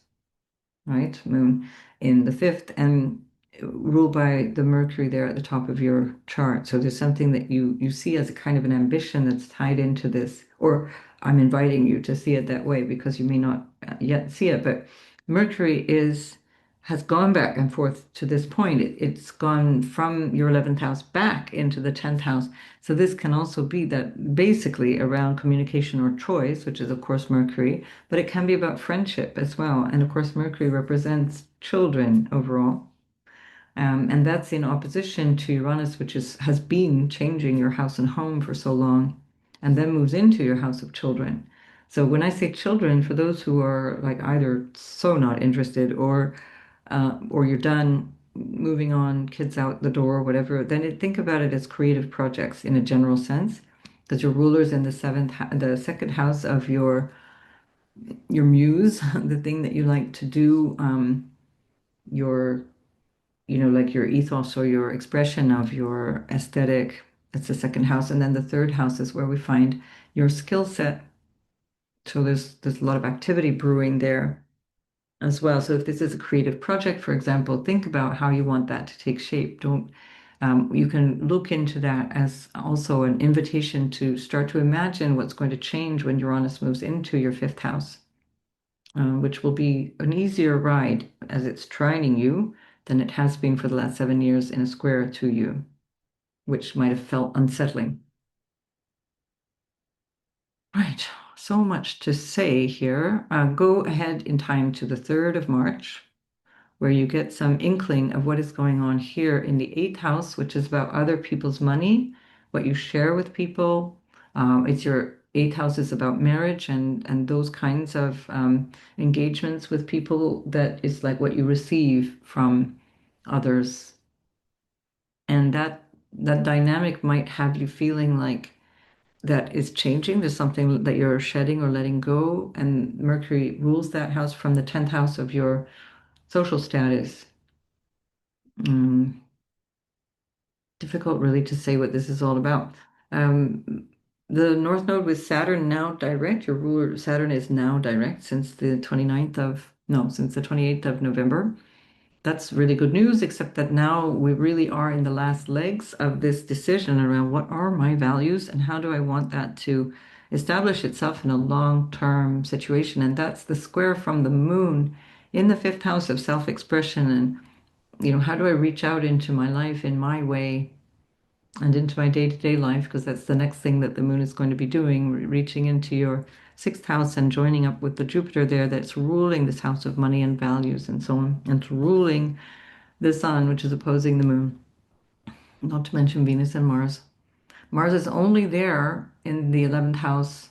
[SPEAKER 1] Right? Moon in the fifth and ruled by the Mercury there at the top of your chart. So there's something that you see as a kind of an ambition that's tied into this, or I'm inviting you to see it that way because you may not yet see it, but Mercury has gone back and forth to this point. It's gone from your 11th house back into the 10th house. So this can also be that basically around communication or choice, which is of course Mercury, but it can be about friendship as well. And of course, Mercury represents children overall. And that's in opposition to Uranus, which has been changing your house and home for so long, and then moves into your house of children. So when I say children, for those who are like either so not interested or you're done moving on, kids out the door, whatever, then think about it as creative projects in a general sense, because your ruler's in the second house of your muse, the thing that you like to do. your, like your ethos or your expression of your aesthetic. That's the second house. And then the third house is where we find your skill set. So there's a lot of activity brewing there as well. So if this is a creative project, for example, think about how you want that to take shape. Don't You can look into that as also an invitation to start to imagine what's going to change when Uranus moves into your fifth house, which will be an easier ride as it's trining you than it has been for the last 7 years in a square to you, which might have felt unsettling. Right, so much to say here. Go ahead in time to the 3rd of March, where you get some inkling of what is going on here in the eighth house, which is about other people's money, what you share with people. It's your eighth house is about marriage and those kinds of engagements with people that is like what you receive from others. And that dynamic might have you feeling like that is changing. There's something that you're shedding or letting go. And Mercury rules that house from the 10th house of your social status. Mm, difficult really to say what this is all about. Um, the North Node with Saturn now direct, your ruler Saturn is now direct since the 29th of, no, since the 28th of November. That's really good news, except that now we really are in the last legs of this decision around what are my values and how do I want that to establish itself in a long-term situation. And that's the square from the moon in the fifth house of self-expression. And, how do I reach out into my life in my way and into my day-to-day life? Because that's the next thing that the moon is going to be doing, reaching into your sixth house and joining up with the Jupiter there that's ruling this house of money and values and so on, and ruling the sun, which is opposing the moon, not to mention Venus and Mars. Mars is only there in the 11th house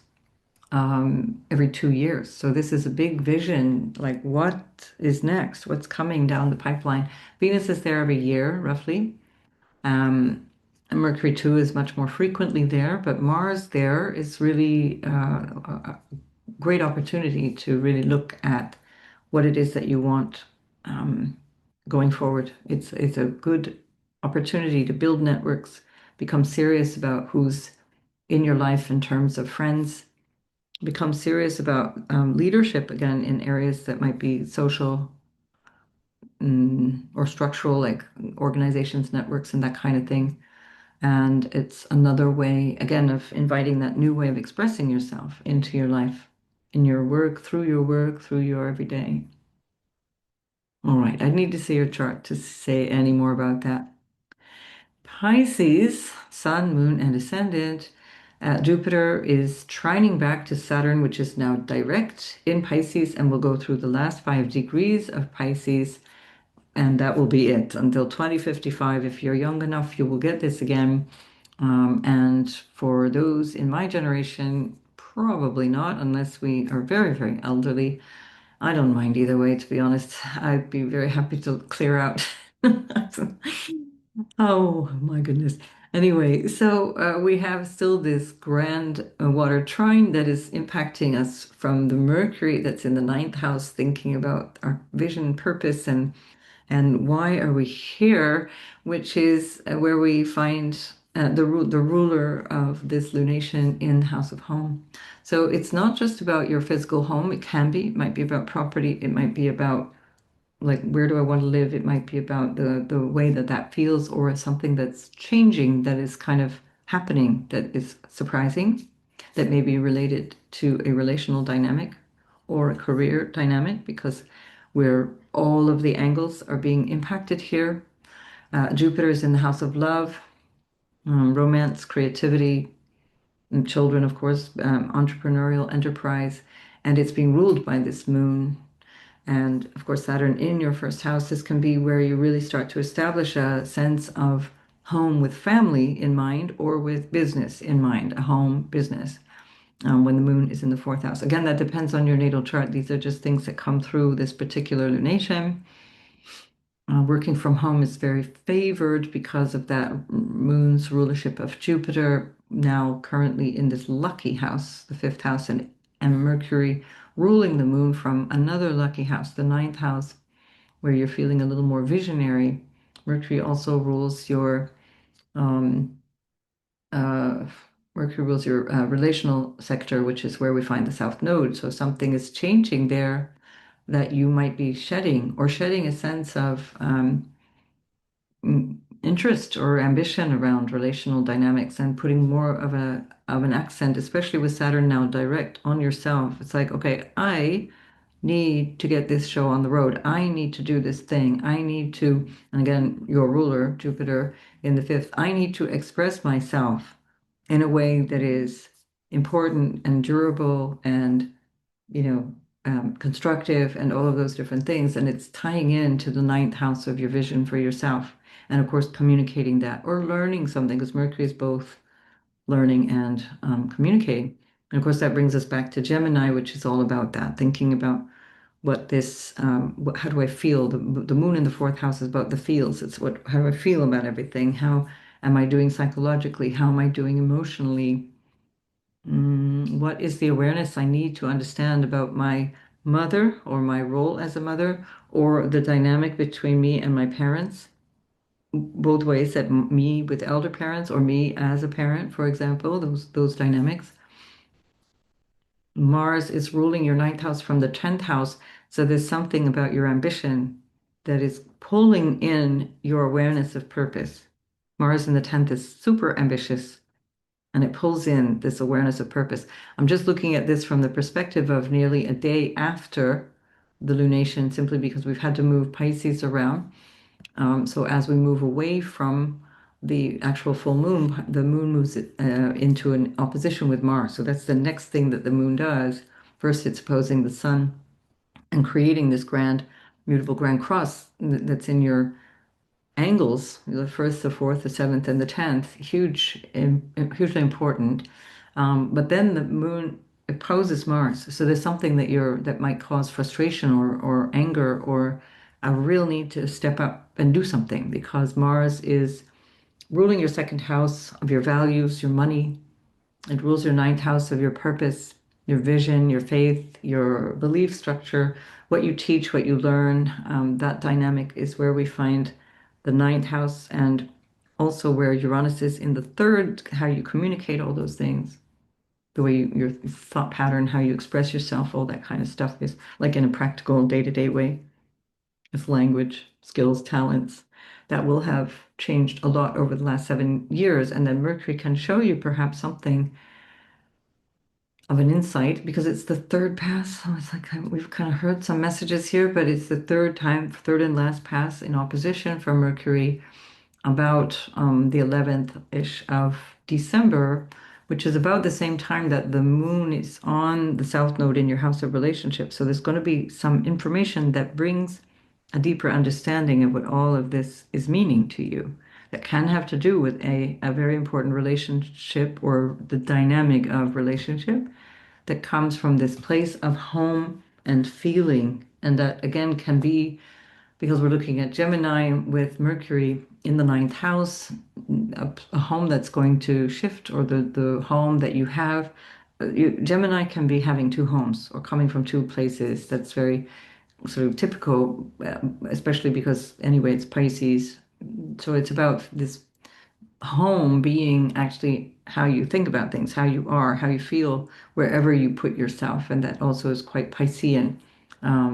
[SPEAKER 1] every 2 years. So this is a big vision, like what is next? What's coming down the pipeline? Venus is there every year, roughly. And Mercury too is much more frequently there, but Mars there is really a great opportunity to really look at what it is that you want um, going forward. It's a good opportunity to build networks, become serious about who's in your life in terms of friends, become serious about leadership again in areas that might be social or structural, like organizations, networks, and that kind of thing. And it's another way, again, of inviting that new way of expressing yourself into your life, in your work, through your everyday. All right, I need to see your chart to say any more about that. Pisces, Sun, Moon, and Ascendant. Jupiter is trining back to Saturn, which is now direct in Pisces, and will go through the last 5 degrees of Pisces, and that will be it until 2055. If you're young enough, you will get this again. And for those in my generation, probably not, unless we are very, very elderly. I don't mind either way, to be honest. I'd be very happy to clear out. Oh my goodness. Anyway, so we have still this grand water trine that is impacting us from the Mercury that's in the ninth house, thinking about our vision, purpose, and why are we here, which is where we find the ruler of this lunation in the house of home. So it's not just about your physical home. It can be. It might be about property. It might be about like where do I want to live? It might be about the way that that feels, or something that's changing that is kind of happening that is surprising, that may be related to a relational dynamic or a career dynamic, because where all of the angles are being impacted here. Jupiter is in the house of love, romance, creativity, and children, of course, entrepreneurial enterprise, and it's being ruled by this moon. And of course, Saturn in your first house, this can be where you really start to establish a sense of home with family in mind or with business in mind, a home business, when the moon is in the fourth house. Again, that depends on your natal chart. These are just things that come through this particular lunation. Working from home is very favored because of that moon's rulership of Jupiter, now currently in this lucky house, the fifth house, and Mercury ruling the moon from another lucky house, the ninth house, where you're feeling a little more visionary. Mercury also rules your um, uh, Mercury rules your relational sector, which is where we find the South Node. So something is changing there that you might be shedding, or shedding a sense of interest or ambition around relational dynamics, and putting more of an accent, especially with Saturn now direct on yourself. It's like, okay, I need to get this show on the road. I need to do this thing. I need to, and again, your ruler, Jupiter in the fifth, I need to express myself in a way that is important and durable and, you know, constructive and all of those different things. And it's tying into the ninth house of your vision for yourself. And of course, communicating that or learning something, because Mercury is both learning and communicating. And of course, that brings us back to Gemini, which is all about that, thinking about what this, how do I feel? The moon in the fourth house is about the feels. It's how do I feel about everything? How am I doing psychologically? How am I doing emotionally? What is the awareness I need to understand about my mother or my role as a mother or the dynamic between me and my parents? Both ways, that me with elder parents or me as a parent, for example, those dynamics. Mars is ruling your ninth house from the 10th house. So there's something about your ambition that is pulling in your awareness of purpose. Mars in the 10th is super ambitious and it pulls in this awareness of purpose. I'm just looking at this from the perspective of nearly a day after the lunation, simply because we've had to move Pisces around. So as we move away from the actual full moon, the moon moves into an opposition with Mars. So that's the next thing that the moon does. First, it's opposing the sun and creating this grand, mutable grand cross that's in your angles, the first, the fourth, the seventh, and the 10th, hugely important. But then the moon opposes Mars. So there's something that might cause frustration or anger or a real need to step up and do something, because Mars is ruling your second house of your values, your money. It rules your ninth house of your purpose, your vision, your faith, your belief structure, what you teach, what you learn. That dynamic is where we find the ninth house, and also where Uranus is in the third, how you communicate all those things, the way your thought pattern, how you express yourself, all that kind of stuff is like in a practical day-to-day way. It's language, skills, talents that will have changed a lot over the last 7 years. And then Mercury can show you perhaps something of an insight, because it's the third pass. So it's like we've kind of heard some messages here, but it's the third and last pass in opposition for Mercury about the 11th-ish of December, which is about the same time that the moon is on the South Node in your house of relationships. So there's going to be some information that brings a deeper understanding of what all of this is meaning to you, that can have to do with a very important relationship or the dynamic of relationship that comes from this place of home and feeling. And that again can be, because we're looking at Gemini with Mercury in the ninth house, a home that's going to shift, or the home that you have. Gemini can be having two homes or coming from two places. That's very sort of typical, especially because anyway, it's Pisces. So it's about this home being actually how you think about things, how you are, how you feel, wherever you put yourself. And that also is quite Piscean.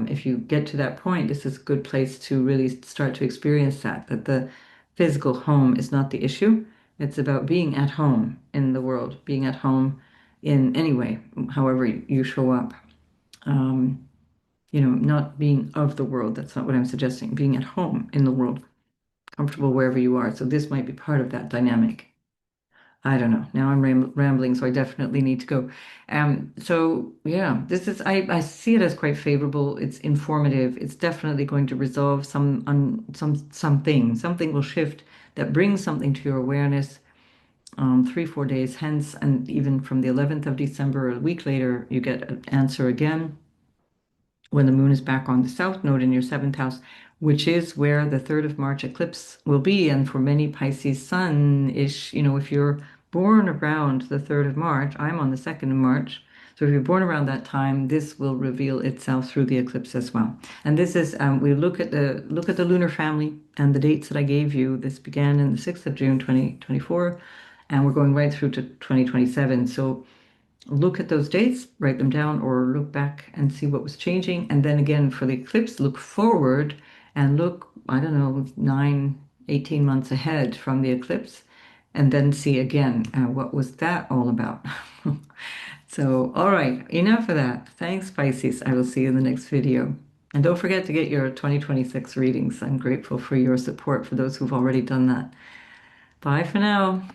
[SPEAKER 1] If you get to that point, this is a good place to really start to experience that the physical home is not the issue. It's about being at home in the world, being at home in any way, however you show up. Um, not being of the world. That's not what I'm suggesting. Being at home in the world, comfortable wherever you are. So this might be part of that dynamic. I don't know. Now I'm rambling, so I definitely need to go. So yeah, I see it as quite favorable. It's informative. It's definitely going to resolve something. Something will shift that brings something to your awareness. 3, 4 days hence, and even from the 11th of December, a week later, you get an answer again when the moon is back on the south node in your seventh house, which is where the 3rd of March eclipse will be. And for many Pisces sun-ish, if you're born around the 3rd of March, I'm on the 2nd of March. So if you're born around that time, this will reveal itself through the eclipse as well. And this is we look at the lunar family and the dates that I gave you. This began in the 6th of June 2024, and we're going right through to 2027. So look at those dates, write them down, or look back and see what was changing. And then again for the eclipse, look forward and look, I don't know, 18 months ahead from the eclipse, and then see again what was that all about. So, all right, enough of that. Thanks, Pisces. I will see you in the next video. And don't forget to get your 2026 readings. I'm grateful for your support for those who've already done that. Bye for now.